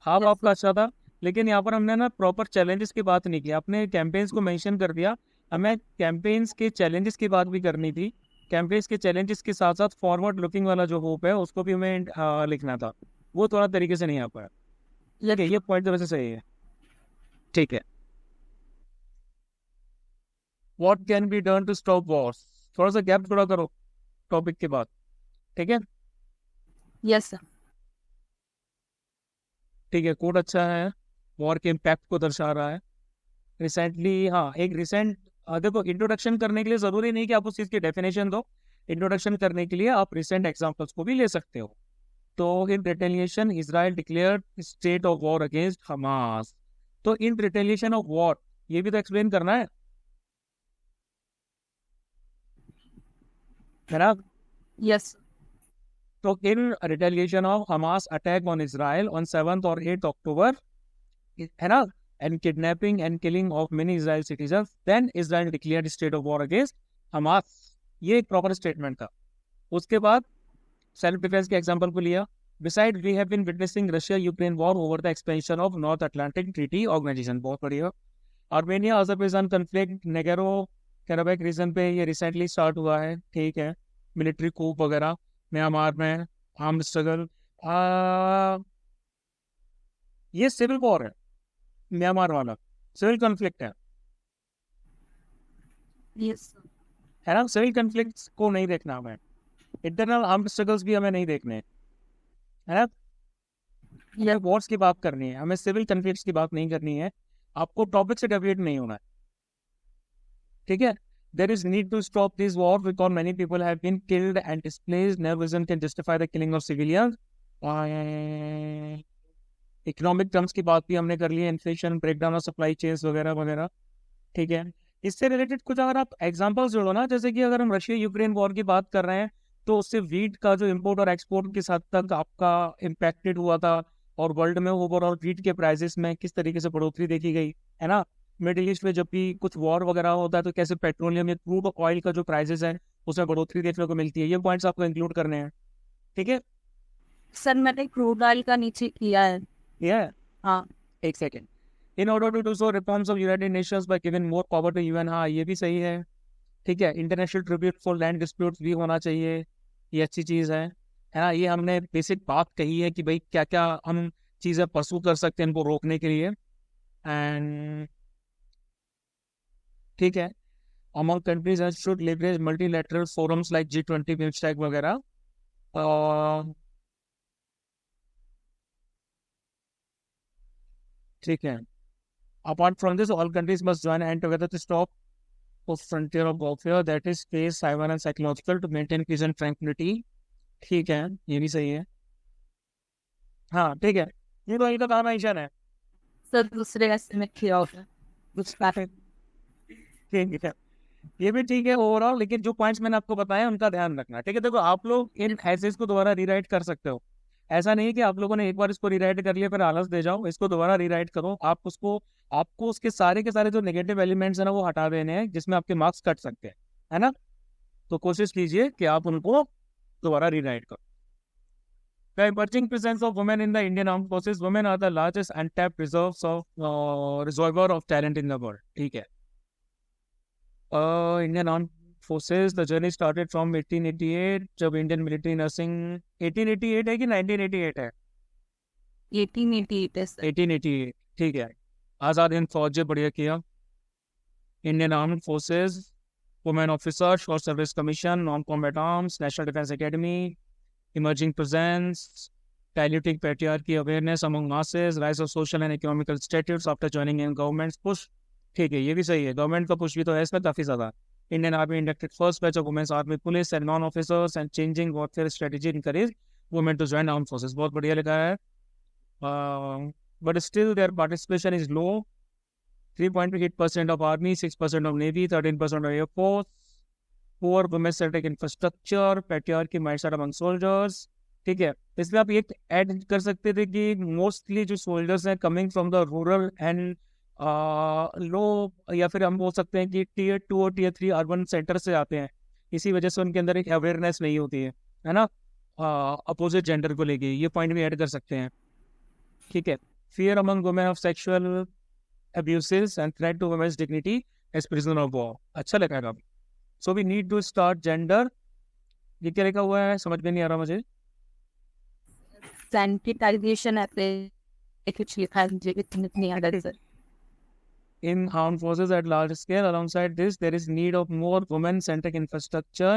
हाफ आपका अच्छा था, लेकिन यहाँ पर हमने ना प्रॉपर चैलेंजेस की बात नहीं की. आपने कैंपेन्स को मेंशन कर दिया, हमें कैंपेन्स के चैलेंजेस की बात भी करनी थी. कैंपेन्स के चैलेंजेस के साथ साथ फॉरवर्ड लुकिंग वाला जो होप है उसको भी हमें लिखना था. वो थोड़ा तरीके से नहीं आ पाया. ये पॉइंट तो वैसे सही है. ठीक है. What can be done to stop wars? थोड़ा सा गैप थोड़ा करो टॉपिक के बाद. ठीक है. Yes, sir. ठीक है, कोड अच्छा है, वॉर के इम्पैक्ट को दर्शा रहा है. रिसेंटली, हाँ, एक रिसेंट देखो, इंट्रोडक्शन करने के लिए ज़रूरी नहीं कि आप उस चीज़ की डेफिनेशन दो. इंट्रोडक्शन करने के लिए आप रिसेंट एग्जांपल्स को भी ले सकते हो. तो in retaliation Israel declared state of war against Hamas. तो इन रिटेलिएशन ऑफ वॉर, ये भी तो एक्सप्लेन करना है ना. Yes. So in retaliation of Hamas attack on Israel on 7th or 8th October, है ना, and kidnapping and killing of many Israel citizens, then Israel declared state of war against Hamas. ये एक proper statement था. उसके बाद self defence के example को लिया. Besides, we have been witnessing Russia-Ukraine war over the expansion of North Atlantic Treaty Organization. बहुत बढ़िया. आर्मेनिया अजरबैजान कन्फ्लिक्ट नेगोरो कैराबैक रीजन पे ये रिसेंटली स्टार्ट हुआ है. ठीक है, मिलिट्री कूप वगैरह म्यांमार में, आर्म्ड स्ट्रगल. ये सिविल वॉर है, म्यांमार वाला सिविल कॉन्फ्लिक्ट है. Yes, sir. है ना. सिविल कॉन्फ्लिक्ट्स को नहीं देखना हमें, इंटरनल आर्म्ड स्ट्रगल्स भी हमें नहीं देखने, है ना. ये वॉर्स की बात करनी है, हमें सिविल कॉन्फ्लिक्ट्स की बात नहीं करनी है. आपको टॉपिक से डेविएट नहीं होना है. ठीक है. There is need to stop this war because many people have been killed and displaced. No reason can justify the killing of civilians. Economic terms की बात भी हमने कर ली है, inflation, breakdown of supply chains वगैरह वगैरह. ठीक है. इससे रिलेटेड कुछ अगर आप एग्जांपल्स जोड़ो ना, जैसे कि अगर हम रशिया यूक्रेन वॉर की बात कर रहे हैं तो उससे वीट का जो इम्पोर्ट और एक्सपोर्ट किस हद तक आपका इम्पैक्टेड हुआ था, और वर्ल्ड में ओवरऑल वीट के प्राइसेस में किस तरीके से बढ़ोतरी देखी गई, है ना. मिडिल ईस्ट में जब भी कुछ वॉर वगैरह होता है तो कैसे पेट्रोलियम या क्रूड ऑयल का जो प्राइसेस है उसमें बढ़ोतरी देखने को मिलती है. ये पॉइंट्स आपको इंक्लूड करने हैं. ठीक है. सर मैंने क्रूड ऑयल का नीचे किया है. हाँ. एक second. In order to do so reforms of United Nations by giving more power to UN. हाँ, ये भी सही है. ठीक है. International tribute for land disputes भी होना चाहिए, ये अच्छी चीज़ है ना. ये हमने बेसिक बात कही है कि भाई क्या क्या हम चीज़ें परसू कर सकते हैं इनको रोकने के लिए. एंड ठीक है, among countries that should leverage multilateral forums like G20, BIMSTEC वगैरह. ठीक है. Apart from this, all countries must join hand together to stop the frontier of warfare, that is space, cyber and psychological, to maintain peace and tranquility. ठीक है, ये भी सही है. हाँ, ठीक है. ये तो इनका काम मिशन है. सर दूसरे ऐसे में किया होगा कुछ बात. ठीक है, ये भी ठीक है ओवरऑल, लेकिन जो पॉइंट्स मैंने आपको बताया उनका ध्यान रखना. ठीक है. देखो, आप लोग इन एसेस को दोबारा रीराइट कर सकते हो. ऐसा नहीं है कि आप लोगों ने एक बार इसको रीराइट कर लिया फिर आलस दे जाओ. इसको दोबारा रीराइट करो. आपको उसके सारे के सारे जो नेगेटिव एलिमेंट्स है ना वो हटा देने हैं जिसमें आपके मार्क्स कट सकते हैं, है ना. तो कोशिश कीजिए कि आप उनको दोबारा रीराइट करो. The emerging presence of women in the Indian Armed Forces. Women are the largest untapped reservoir of talent in the world. ठीक है. Indian Armed Forces, the journey started from 1888, जब इंडियन मिलिट्री नर्सिंग 1888 है कि 1988 है? 1888 है sir. 1888. ठीक है. आज़ाद हिंद फौज, बढ़िया किया. Indian armed forces, women officer, short service commission, non combat arms, national defence academy, emerging presence, diluting patriarchy awareness among masses, rise of social and economical status after joining in government's push. ठीक है, ये भी सही है, government का push भी तो है इसमें काफी ज्यादा. Indian Army inducted first batch of women's army police and non-officers and changing warfare strategy encourage women to join armed forces. बहुत बढ़िया लिखा है. But still their participation is low. 3.8% of army, 6% of navy, 13% of air force. Poor women-centric infrastructure, patriarchy mindset among soldiers. ठीक है, इसमें आप एक add कर सकते थे कि मोस्टली जो सोल्जर्स हैं coming from the rural and low, या फिर हम बोल सकते हैं कि टीयर 2 और टीयर 3 अर्बन सेंटर से आते हैं. इसी वजह से उनके अंदर एक अवेयरनेस नहीं होती है ना, अपोजिट जेंडर को लेके. ये पॉइंट भी ऐड कर सकते हैं. ठीक है, fear among women of sexual abuses and threat to women's dignity as prisoner of war. अच्छा लगा है. So we need to start gender. ये क्या लिखा हुआ है, समझ में नहीं आ रहा मुझे. सैनिटाइजेशन ऐसे कुछ लिखा है, मुझे नहीं आ रहा sir. In armed forces at large scale, alongside this, there is need of more women-centric infrastructure.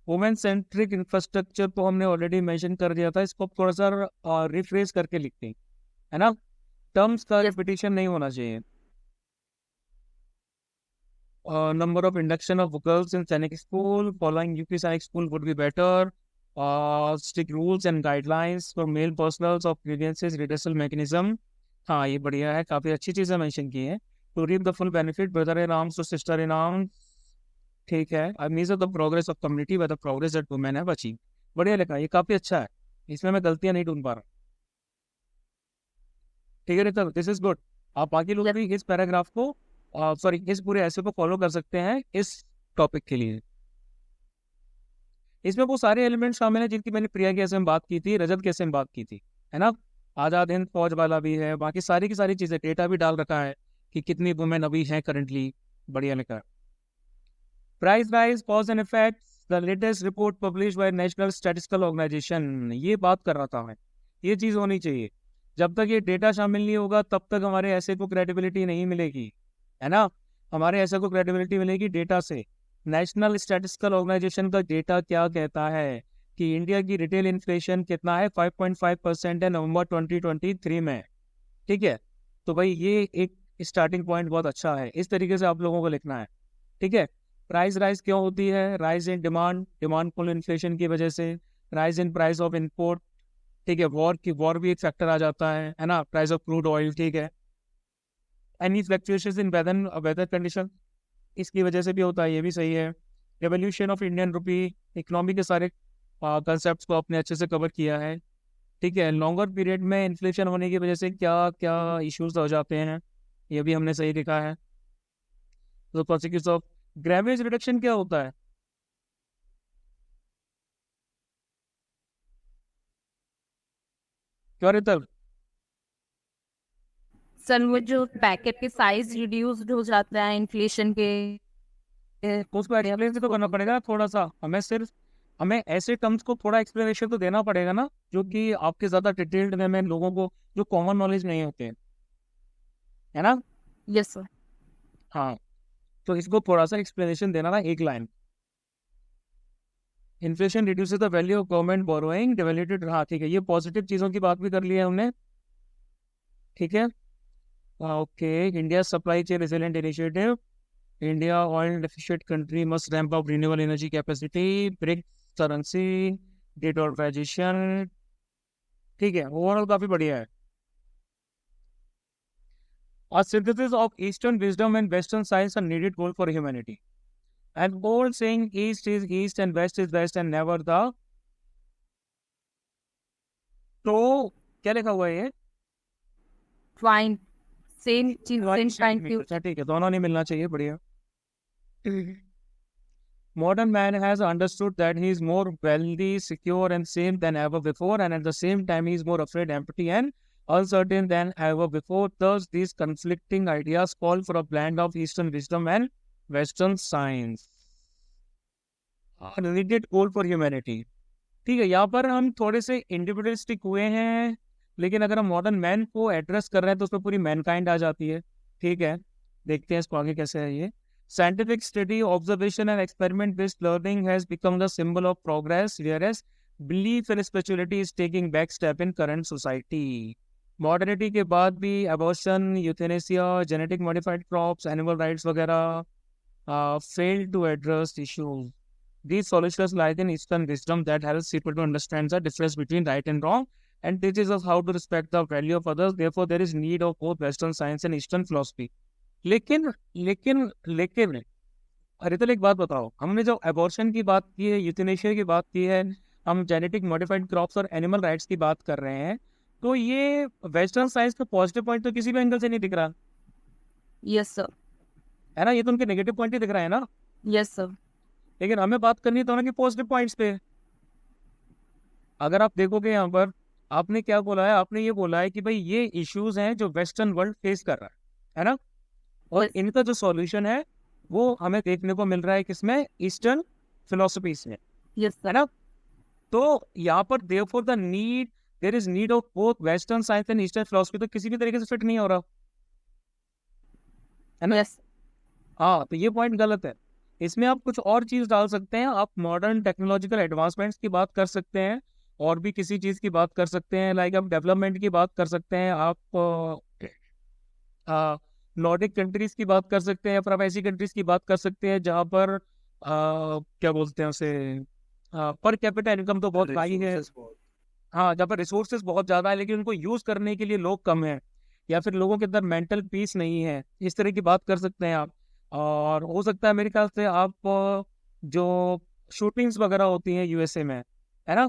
Women-centric infrastructure को हमने ऑलरेडी मेंशन कर दिया था. इसको थोड़ा सा रिफ्रेश करके लिखते हैं, है ना. टर्म्स का रिपीटिशन नहीं होना चाहिए. Number of induction of girls in Sainik school following UP Sainik school would be better. Strict rules and guidelines for male personals of grievances redressal mechanism. हाँ, ये बढ़िया है, काफ़ी अच्छी चीज़ें मेंशन की हैं. To reap the full benefit, brother in arms to sister in arms. ठीक है, I measure the progress of community by the progress that women have achieved. बढ़िया लिखा, ये काफ़ी अच्छा है, इसमें मैं गलतियाँ नहीं ढूंढ पा रहा. ठीक है रितल, दिस इज गुड. आप बाकी लोग भी इस पैराग्राफ को सॉरी इस पूरे ऐसे को फॉलो कर सकते हैं इस टॉपिक के लिए. इसमें वो सारे एलिमेंट शामिल हैं जिनकी मैंने प्रिया कैसे में बात की थी, रजत कैसे में बात की थी, है ना. आज़ाद हिंद फौज वाला भी है, बाकी सारी की सारी चीज़ें, डेटा भी डाल रखा है कि कितनी वुमेन अभी हैं करंटली. बढ़िया लिखा है. Price rise cause and effects, the latest report publish by national statistical organisation. ये बात कर रहा था मैं, ये चीज़ होनी चाहिए. जब तक ये डेटा शामिल नहीं होगा तब तक हमारे ऐसे को क्रेडिबिलिटी नहीं मिलेगी, है ना. हमारे ऐसे को क्रेडिबिलिटी मिलेगी डेटा से. नेशनल स्टैटिस्टिकल ऑर्गेनाइजेशन का डेटा क्या कहता है कि इंडिया की रिटेल इन्फ्लेशन कितना है, 5.5% है नवंबर 2023 में. ठीक है, तो भाई ये एक स्टार्टिंग पॉइंट बहुत अच्छा है. इस तरीके से आप लोगों को लिखना है. ठीक है, प्राइस राइज क्यों होती है, rise in demand pull inflation की वजह से, rise in price of input. ठीक है, वॉर भी एक फैक्टर आ जाता है ना. Price of crude oil. ठीक है, एनी फ्लक्चुएशंस इन वेदर कंडीशन, इसकी वजह से भी होता है, ये भी सही है. Revolution of Indian rupee, economy के सारे कंसेप्ट को आपने अच्छे से कवर किया है. ठीक है, लॉन्गर पीरियड में इन्फ्लेशन होने की वजह से क्या क्या इश्यूज हो जाते हैं, ये भी हमने सही लिखा है. तो कॉन्सिक्वेंस ऑफ ग्रेवेज रिडक्शन क्या होता है, क्या रहता. सर वो जो पैकेट के साइज रिड्यूस्ड हो जाता है इन्फ्लेशन के, उसको एक्सप्लेन तो करना पड़ेगा थोड़ा सा. हमें ऐसे टर्म्स को थोड़ा एक्सप्लेनेशन तो देना पड़ेगा ना, जो कि आपके ज़्यादा डिटेल्ड में लोगों को जो कॉमन नॉलेज नहीं होते हैं, है ना. Yes sir. हाँ, तो इसको थोड़ा सा एक्सप्लेनेशन देना ना, एक line. Inflation reduces the value of government borrowing developed. हाँ ठीक है, ये पॉजिटिव चीज़ों की बात भी कर ली है हमने. ठीक है, okay. India supply chain resilient initiative, India oil deficient country must ramp up renewable energy capacity, BRICS currency, dedollarisation. ठीक है, ओवरऑल काफ़ी बढ़िया है. A synthesis of Eastern wisdom and Western science are needed goal for humanity. And old saying East is East and West is West and never the. तो क्या लिखा हुआ है ये, फाइन सेम चीज सेम फाइन फ्यू. अच्छा ठीक है, दोनों नहीं मिलना चाहिए. बढ़िया. Modern man has understood that he is more wealthy, secure and safe than ever before, and at the same time he is more afraid, empty and uncertain than ever before. Thus, these conflicting ideas call for a blend of Eastern wisdom and Western science. A needed goal for humanity. ठीक है, यहाँ पर हम थोड़े से individualistic हुए हैं, लेकिन अगर हम मॉडर्न मैन को एड्रेस कर रहे हैं तो उसमें पूरी मैनकाइंड आ जाती है. ठीक है, देखते हैं इसको आगे कैसे है ये. Scientific study, observation and experiment-based learning has become the symbol of progress, whereas belief in spirituality is taking back step in current society. Modernity के बाद भी abortion, euthanasia, genetic modified crops, animal rights वगैरह failed to address issues. These solutions lie in Eastern wisdom that helps people to understand the difference between right and wrong and teaches us how to respect the value of others. Therefore, there is need of both Western science and Eastern philosophy. लेकिन लेकिन लेकिन रितल एक बात बताओ, हमने जो abortion की बात की है, यूथेनेशिया की बात की है, हम जेनेटिक मॉडिफाइड क्रॉप्स और एनिमल राइट्स की बात कर रहे हैं, तो ये वेस्टर्न साइंस का पॉजिटिव पॉइंट तो किसी भी एंगल से नहीं दिख रहा यस सर, है ना, ये तो उनके नेगेटिव पॉइंट ही दिख रहा है ना। यस सर, लेकिन हमें बात करनी है दोनों के पॉजिटिव पॉइंट्स पे। अगर आप देखोगे यहाँ पर आपने क्या बोला है, आपने ये बोला है कि भाई ये इश्यूज हैं जो वेस्टर्न वर्ल्ड फेस कर रहा है ना, और Yes. इनका जो सॉल्यूशन है वो हमें देखने को मिल रहा है किसमें, ईस्टर्न फिलोसफीज में, यस है सर, ना। तो यहाँ पर therefore there is need of both western science and eastern philosophy, तो किसी भी तरीके से फिट नहीं हो रहा है ना। यस, हाँ, तो ये पॉइंट गलत है। इसमें आप कुछ और चीज डाल सकते हैं, आप मॉडर्न टेक्नोलॉजिकल एडवांसमेंट्स की बात कर सकते हैं, और भी किसी चीज की बात कर सकते हैं, लाइक आप डेवलपमेंट की बात कर सकते हैं, आप नॉर्डिक कंट्रीज की बात कर सकते हैं, पर आप ऐसी कंट्रीज की बात कर सकते हैं जहाँ पर क्या बोलते हैं उसे, पर कैपिटा इनकम तो बहुत हाई है, हाँ, जहाँ पर रिसोर्सेज बहुत ज्यादा है लेकिन उनको यूज करने के लिए लोग कम हैं, या फिर लोगों के अंदर मेंटल पीस नहीं है, इस तरह की बात कर सकते हैं आप। और हो सकता है मेरे ख्याल से आप जो शूटिंग्स वगैरह होती हैं यूएसए में, है ना,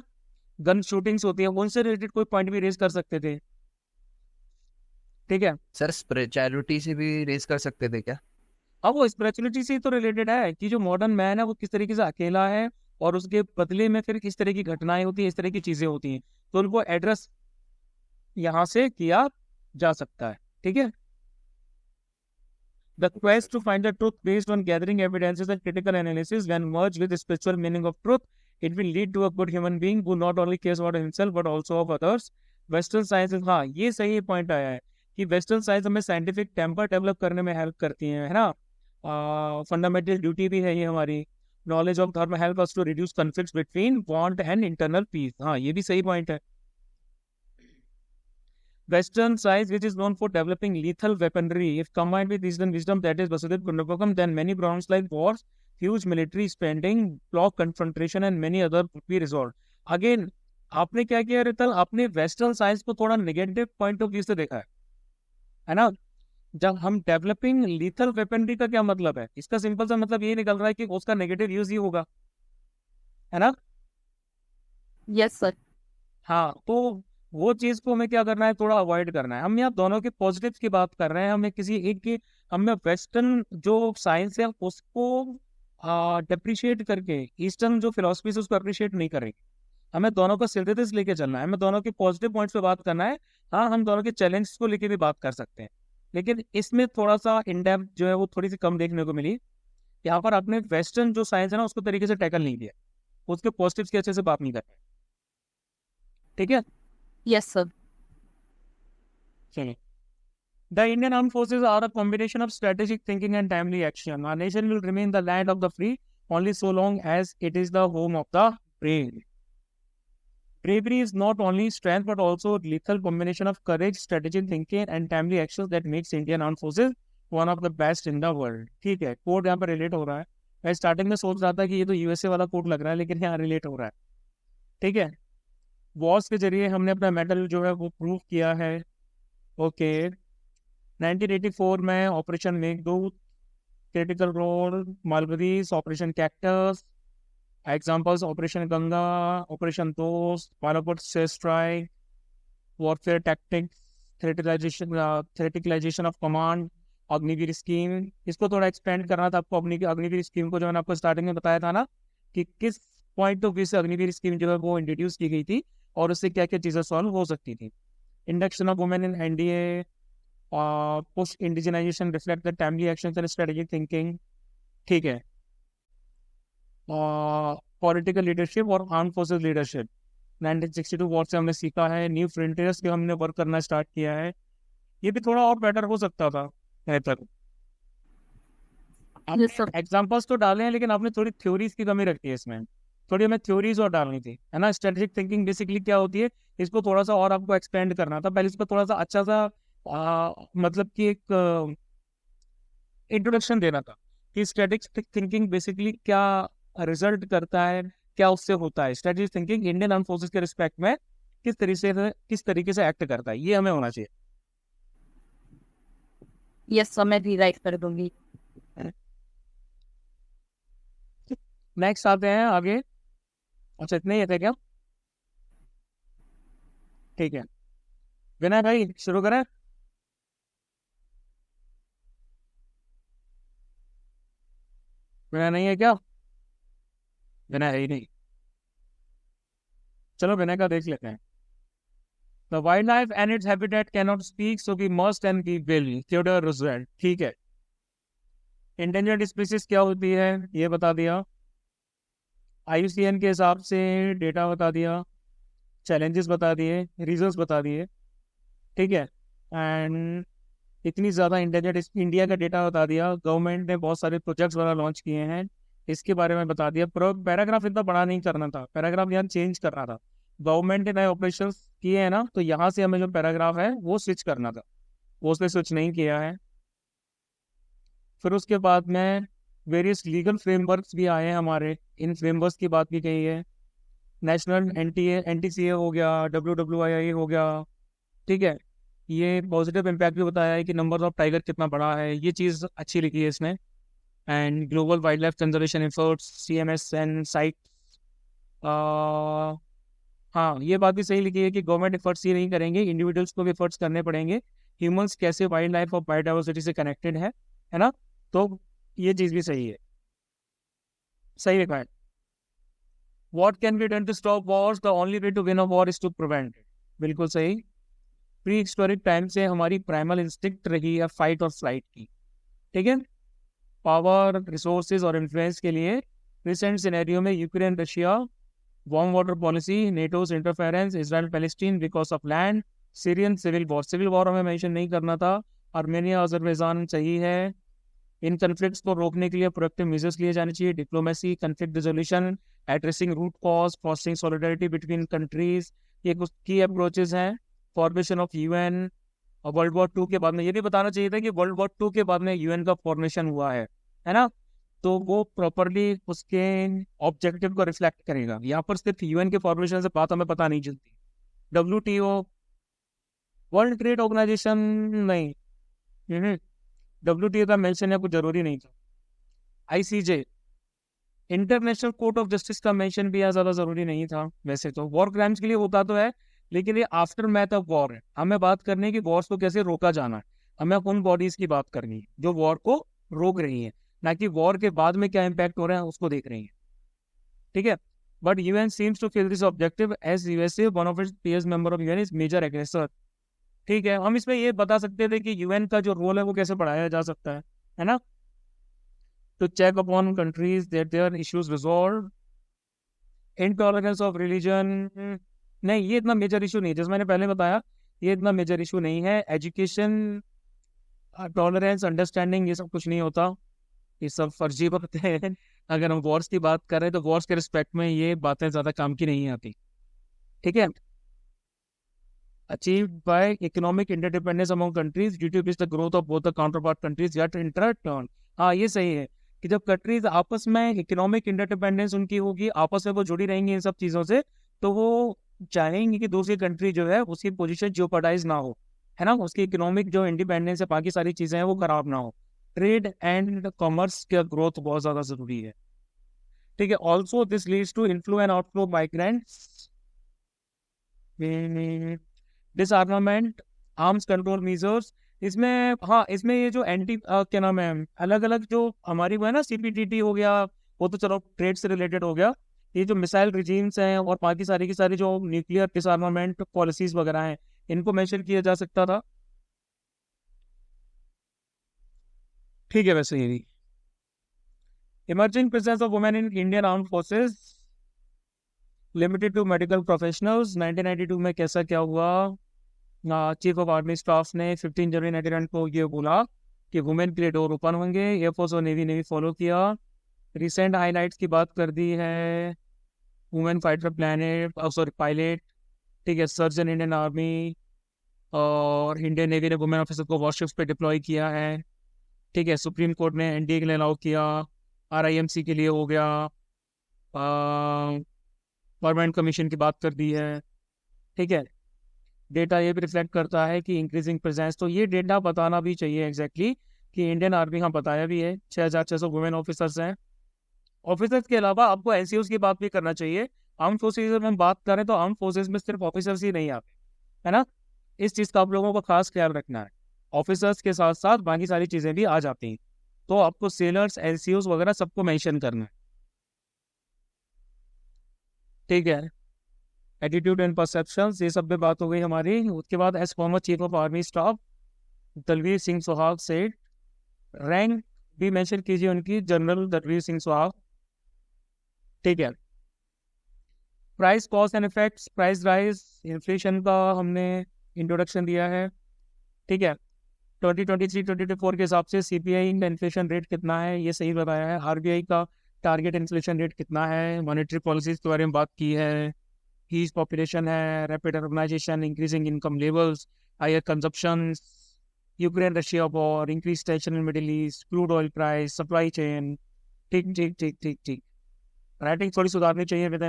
गन शूटिंग्स होती हैं, उनसे रिलेटेड कोई पॉइंट भी रेज कर सकते थे। ठीक है, सर स्पिरिचुअलिटी से भी रेस कर सकते थे क्या? अब वो स्पिरिचुअलिटी से तो रिलेटेड है कि जो मॉडर्न मैन है वो किस तरीके से अकेला है, और उसके बदले में फिर किस तरह की घटनाएं होती हैं, इस तरह की चीजें होती हैं, तो उनको एड्रेस यहाँ से किया जा सकता है। ठीक है, the quest to find the truth based on gathering evidences and critical analysis, when merged with the spiritual meaning of truth, it will lead to a good human being who not only cares about himself but also of others. Western science, हाँ ये सही point आया है कि western science हमें scientific temper develop करने में help करती है ना, फंडामेंटल ड्यूटी भी है ये हमारी। Knowledge of dharma help us to reduce conflicts between want and internal peace, हाँ ये भी सही पॉइंट है। Western science, which is known for developing lethal weaponry, if combined with Eastern wisdom, that is Vasudeva Kumbhakarna, then many problems like wars, huge military spending, block confrontation, and many other would be resolved. Again, आपने क्या किया रितल, आपने western science को थोड़ा negative point of view से देखा है ना। जब हम डेवलपिंग लीथल वेपनरी का क्या मतलब है, इसका सिंपल सा मतलब ये निकल रहा है कि उसका नेगेटिव यूज ही होगा, है ना। यस सर, हाँ, तो वो चीज को हमें क्या करना है, थोड़ा अवॉइड करना है। हम यहाँ दोनों के पॉजिटिव्स की बात कर रहे हैं, हमें किसी एक की, हमें वेस्टर्न जो साइंस है उसको डिप्रिशिएट करके ईस्टर्न जो फिलोसफी है उसको अप्रिशिएट नहीं करेंगे। हमें दोनों का सिंथेसिस लेके चलना है, हमें दोनों के पॉजिटिव पॉइंट्स पे बात करना है। हाँ, हम दोनों के चैलेंज को लेके भी बात कर सकते हैं, लेकिन इसमें थोड़ा सा इन डेप्थ जो है वो थोड़ी सी कम देखने को मिली। यहाँ पर आपने वेस्टर्न जो साइंस है ना उसको तरीके से टैकल नहीं किया, उसके पॉजिटिव्स की अच्छे से बात नहीं कर पाए। ठीक है, यस सर, चलिए। The Indian Armed Forces are a combination of strategic thinking and timely action. Our nation will remain the land of the free only so long as it is the home of the brave. Bravery is not only strength but also a lethal combination of courage, strategic thinking and timely actions that makes Indian Armed Forces one of the best in the world. ठीक है, code यहाँ पर relate हो रहा है। मैं starting में सोच रहा था कि ये तो यूएसए वाला कोड लग रहा है, लेकिन यहाँ रिलेट हो रहा है। ठीक है, वॉर्स के जरिए हमने अपना मेडल जो है वो प्रूव किया है। ओके, 1984 में ऑपरेशन मेघदूत, क्रिटिकल रोल, मलबरीज, operation cactus, examples operation Ganga, operation Dost, Balakot strike, warfare tactics, theatricalisation of command, Agniveer scheme. इसको थोड़ा एक्सपेंड करना था आपको, अग्निवीर स्कीम को जो मैंने आपको स्टार्टिंग में बताया था ना कि किस पॉइंट ऑफ व्यू से अग्निवीर स्कीम जो है वो इंट्रोड्यूस की गई थी और उससे क्या क्या चीज़ें सॉल्व हो सकती थी। Induction of women in NDA, push indigenisation, reflect the timely actions and strategic thinking. ठीक है, पॉलिटिकल लीडरशिप और आर्म फोर्सेस लीडरशिप 1962 वॉर से हमने सीखा है। न्यू फ्रंटियर्स पे हमने वर्क करना स्टार्ट किया है। ये भी थोड़ा और बेटर हो सकता था बेहतर। Yes, sir. एग्जाम्पल्स तो डाले हैं लेकिन आपने थोड़ी थ्योरीज की कमी रखी है इसमें। थोड़ी हमें थ्योरीज और डालनी थी, है ना। स्ट्रेटेजिक थिंकिंग बेसिकली क्या होती है, इसको थोड़ा सा और आपको एक्सपेंड करना था। पहले इस पर थोड़ा सा अच्छा सा मतलब कि एक इंट्रोडक्शन देना था कि स्ट्रेटेजिक थिंकिंग बेसिकली क्या रिजल्ट करता है, क्या उससे होता है। Strategic thinking Indian arm forces के रिस्पेक्ट में किस तरीके से एक्ट करता है, ये हमें होना चाहिए। यस सर, मैं रिराइट कर दूंगी। नेक्स्ट आते हैं आगे। अच्छा इतने ही थे क्या? ठीक है, विनय भाई शुरू करें। विनय नहीं है क्या? विनय है ही नहीं। चलो विनय का देख लेते हैं। The wildlife and its habitat cannot speak, so we must and we will. Theodore Roosevelt। ठीक है। इंडेंजर्ड स्पीसीज क्या होती है ये बता दिया। IUCN के हिसाब से डेटा बता दिया, चैलेंजेस बता दिए, रीजंस बता दिए। ठीक है। एंड इतनी ज़्यादा इंडेंजर्ड इंडिया का डेटा बता दिया। गवर्नमेंट ने बहुत सारे प्रोजेक्ट्स वगैरह लॉन्च किए हैं, इसके बारे में बता दिया। पैराग्राफ इतना बड़ा नहीं करना था, पैराग्राफ यहाँ चेंज करना था। गवर्नमेंट ने नए ऑपरेशन किए हैं ना, तो यहाँ से हमें जो पैराग्राफ है वो स्विच करना था, वो उसने स्विच नहीं किया है। फिर उसके बाद में वेरियस लीगल फ्रेमवर्क्स भी आए हैं हमारे, इन फ्रेमवर्क्स की बात भी कही है। नेशनल NTCA हो गया, WWII हो गया। ठीक है। ये पॉजिटिव इम्पैक्ट भी बताया है कि नंबर ऑफ टाइगर कितना बड़ा है, ये चीज़ अच्छी लिखी है इसने। And global wild life conservation efforts, CMS and site. हाँ ये बात भी सही लिखी है कि गवर्नमेंट एफर्ट्स ही नहीं करेंगे, इंडिविजुअल्स को भी एफर्ट्स करने पड़ेंगे। ह्यूमंस कैसे वाइल्ड लाइफ और बायोडाइवर्सिटी से कनेक्टेड है ना। तो ये चीज़ भी सही है, सही है। What can be done to stop wars? The only way to win a war is to prevent it। बिल्कुल सही। प्री हिस्टोरिक टाइम से हमारी प्राइमल इंस्टिंक्ट रही है फाइट और फ्लाइट की। ठीक है। पावर, रिसोर्सेज और इन्फ्लुएंस के लिए रिसेंट सिनेरियो में Ukraine Russia, warm water policy, NATO's interference, Israel Palestine because of land, Syrian civil war हमें मेंशन नहीं करना था। आर्मेनिया अजरबैजान सही है। इन कन्फ्लिक्ट्स को रोकने के लिए प्रोएक्टिव मेजर्स लिए जाने चाहिए। Diplomacy, conflict resolution, addressing root cause, fostering solidarity between countries, ये कुछ की अप्रोचेज हैं। Formation of UN। और वर्ल्ड वॉर 2 के बाद में ये भी बताना चाहिए था कि वर्ल्ड वॉर 2 के बाद में UN का फॉर्मेशन हुआ है ना। तो वो प्रॉपरली उसके ऑब्जेक्टिव को रिफ्लेक्ट करेगा। यहाँ पर सिर्फ UN के फॉर्मेशन से बात हमें पता नहीं चलती। WTO, वर्ल्ड ट्रेड ऑर्गेनाइजेशन नहीं, WTO का मेंशन है, कुछ जरूरी नहीं था। ICJ, international court of justice का मेंशन भी ज़्यादा जरूरी नहीं था। वैसे तो वॉर क्राइम्स के लिए होता तो है, लेकिन ये आफ्टर मैथ ऑफ वॉर है। हमें बात करनी है कि वॉर्स को कैसे रोका जाना है, हमें उन बॉडीज की बात करनी है जो वॉर को रोक रही है, ना कि वॉर के बाद में क्या इम्पैक्ट हो रहा है उसको देख रही है। ठीक है। But UN seems to fill this objective as USA, one of its peers member of UN, is major aggressor। ठीक है। हम इसमें ये बता सकते थे कि UN का जो रोल है वो कैसे बढ़ाया जा सकता है ना। To check upon countries that their issues resolved। Intolerance of religion, नहीं ये इतना मेजर इशू नहीं है, जैसे मैंने पहले बताया ये इतना मेजर इशू नहीं है। एजुकेशन, टॉलरेंस, अंडरस्टैंडिंग, ये सब कुछ नहीं होता, ये सब फर्जी बातें हैं। अगर हम वॉर्स की बात करें तो वॉर्स के रिस्पेक्ट में ये बातें ज़्यादा काम की नहीं आती। ठीक है। Achieved by economic interdependence among countries due to which the growth of both the counterpart countries yet in turn। हाँ ये सही है कि जब कंट्रीज आपस में इकोनॉमिक इंटरडिपेंडेंस उनकी होगी, आपस में वो जुड़ी रहेंगी इन सब चीज़ों से, तो वो चाहेंगे कि दूसरी कंट्री जो है उसकी पोजीशन जियोपर्टाइज ना हो, है ना। उसकी इकोनॉमिक जो इंडिपेंडेंस है, बाकी सारी चीज़ें हैं वो खराब ना हो। ट्रेड एंड कॉमर्स का ग्रोथ बहुत ज़्यादा ज़रूरी है। ठीक है। Also this leads to inflow and outflow migrants, disarmament, arms control measures. इसमें हाँ, इसमें ये जो क्या नाम है, अलग अलग जो हमारी वो है ना, CPTT हो गया, वो तो चलो ट्रेड से रिलेटेड हो गया। ये जो मिसाइल रिजीम्स हैं और बाकी सारी की सारी जो न्यूक्लियर डिसआर्मामेंट पॉलिसीज वगैरह हैं, इनको मेंशन किया जा सकता था। ठीक है। वैसे ये emerging presence of women in Indian arm forces limited to medical professionals. 1992 में कैसा क्या हुआ? चीफ ऑफ आर्मी स्टाफ ने 15 जनवरी 1999 को ये बोला कि वुमेन के लिए डोर ओपन होंगे। एयरफोर्स और नेवी ने भी फॉलो किया। रिसेंट हाईलाइट्स की बात कर दी है। Women fighter planet sorry pilot, ठीक है, सर्जन इंडियन आर्मी, और इंडियन नेवी ने वुमेन ऑफिसर को वॉरशिप्स पे डिप्लॉय किया है, ठीक है। सुप्रीम कोर्ट ने एनडीए के लिए अलाउ किया, आरआईएमसी के लिए हो गया, परमानेंट कमीशन की बात कर दी है, ठीक है। डेटा ये भी रिफ्लेक्ट करता है कि इंक्रीजिंग प्रेजेंस, तो ये डेटा बताना भी चाहिए एग्जैक्टली कि इंडियन आर्मी, हाँ बताया भी है 6,600 वुमेन ऑफिसर्स हैं। ऑफिसर्स के अलावा आपको एनसीओज की बात भी करना चाहिए। आर्म फोर्सेज में हम बात करें तो आर्म फोर्सेज में सिर्फ ऑफिसर्स ही नहीं आते, है ना। इस चीज़ का आप लोगों को खास ख्याल रखना है, ऑफिसर्स के साथ साथ बाकी सारी चीज़ें भी आ जाती हैं, तो आपको सेलर्स एनसीओज वगैरह सबको मेंशन करना है, ठीक है। एटीट्यूड एंड परसेप्शंस, ये सब पे बात हो गई हमारी। उसके बाद as former chief of army staff Dalbir Singh Suhag सेठ, रैंक भी मेंशन कीजिए उनकी, जनरल दलवीर सिंह सुहाग, ठीक है। Price cost and effects, price rise, inflation का हमने इंट्रोडक्शन दिया है, ठीक है। 2023-2024 के हिसाब से सीपीआई का इन्फ्लेशन रेट कितना है ये सही बताया है। आरबीआई का टारगेट इन्फ्लेशन रेट कितना है, मॉनेटरी पॉलिसीज के बारे में बात की है, ह्यूज पॉपुलेशन है, rapid urbanisation, increasing income levels, higher consumption, Ukraine Russia war, increase tension in Middle East, crude oil price, supply chain, ठीक ठीक ठीक ठीक ठीक। राइटिंग थोड़ी सुधारनी चाहिए विद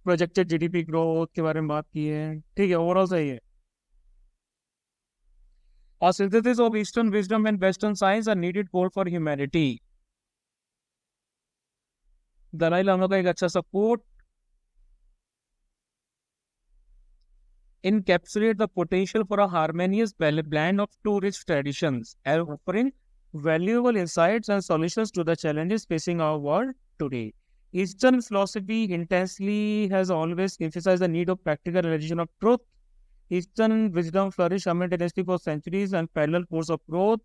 प्रोजेक्टेड जीडीपी ग्रोथ के बारे में बात की है, ठीक है, ओवरऑल सही है। और synthesis of eastern wisdom and western science are needed core for humanity, Dalai Lama का एक अच्छा support, encapsulate the potential for a harmonious blend of two rich traditions, offering valuable insights and solutions to the challenges facing our world today. Eastern philosophy intensely has always emphasized the need of practical realization of truth. Eastern wisdom flourished simultaneously for centuries and parallel course of growth.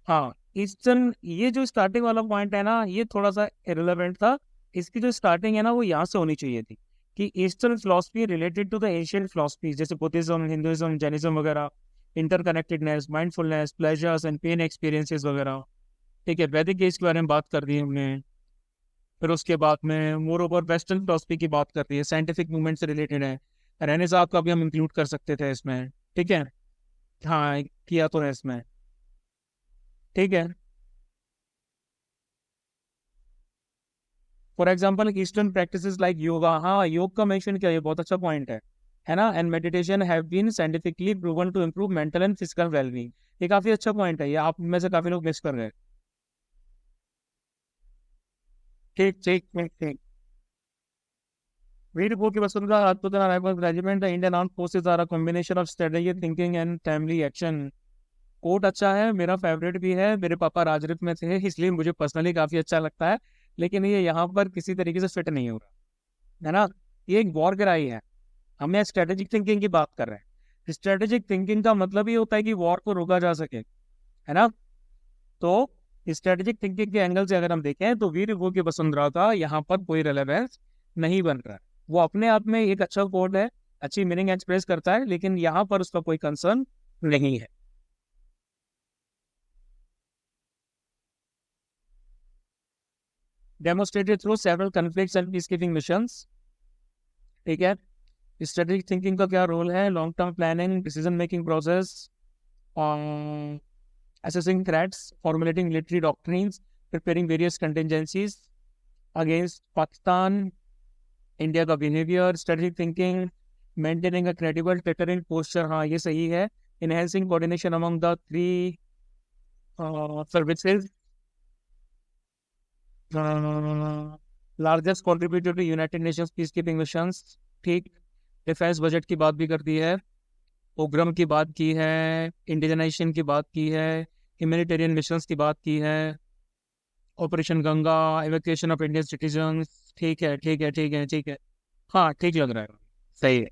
हाँ, eastern ये जो starting वाला point है ना, ये थोड़ा सा irrelevant था। इसकी जो स्टार्टिंग है ना, वो यहाँ से होनी चाहिए थी कि eastern philosophy related to the Asian philosophy, जैसे बुद्धिज्म, हिंदुइज्म, जैनिज्म वगैरह, interconnectedness, mindfulness, pleasures and pain experiences वगैरह, ठीक है। वैदिक एज के बारे में बात कर दी हमने। फिर उसके बाद में मोर ओवर वेस्टर्न फिलॉसफी की बात कर रही है, साइंटिफिक मूवमेंट से रिलेटेड है, रेनेसां का भी हम इंक्लूड कर सकते थे इसमें, ठीक है। हाँ, किया तो है इसमें, ठीक है। For example eastern practices like yoga, हाँ योग का मेंशन किया, ये बहुत अच्छा पॉइंट है ना। And meditation have been scientifically proven to improve mental and physical wellbeing, ये काफी अच्छा पॉइंट है, ये आप में से काफी लोग मिस कर रहे हैं, ठीक ठीक ठीक ठीक। वीर भोग की वसुंधरा Rajput regiment, the Indian armed forces are a combination of strategy, thinking and timely action. Quote अच्छा है, मेरा फेवरेट भी है, मेरे पापा राजनीति में थे इसलिए मुझे पर्सनली काफी अच्छा लगता है, लेकिन ये यहाँ पर किसी तरीके से फिट नहीं हो रहा, है ना। ये एक वॉर कराई है, हम यहाँ स्ट्रेटेजिक थिंकिंग की बात कर रहे हैं। स्ट्रेटेजिक थिंकिंग का मतलब ये होता है कि वॉर को रोका जा सके, है ना। तो स्ट्रेटेजिक थिंकिंग के एंगल से अगर हम देखें तो वीर भोग की वसुंधरा का यहाँ पर कोई रेलेवेंस नहीं बन रहा है। वो अपने आप में एक अच्छा कोड है, अच्छी मीनिंग एक्सप्रेस करता है, लेकिन यहाँ पर उसका कोई कंसर्न नहीं है। Demonstrated through several conflicts and peacekeeping missions, ठीक है। स्ट्रेटेजिक थिंकिंग का क्या रोल है, long term planning, decision making process, assessing threats, formulating military doctrines, preparing various contingencies against Pakistan, India का behavior, strategic thinking, maintaining a credible deterrent posture, हाँ ये सही है, enhancing coordination among the three services, largest contributor to United Nations peacekeeping missions, ठीक। Defence budget की बात भी कर दी है, उग्रम की बात की है, इंडिजनाइजेशन की बात की है, ह्यूमैनिटेरियन मिशंस की बात की है, operation Ganga, evacuation of Indian citizen, ठीक है ठीक है ठीक है ठीक है, हाँ ठीक लग रहा है, सही है।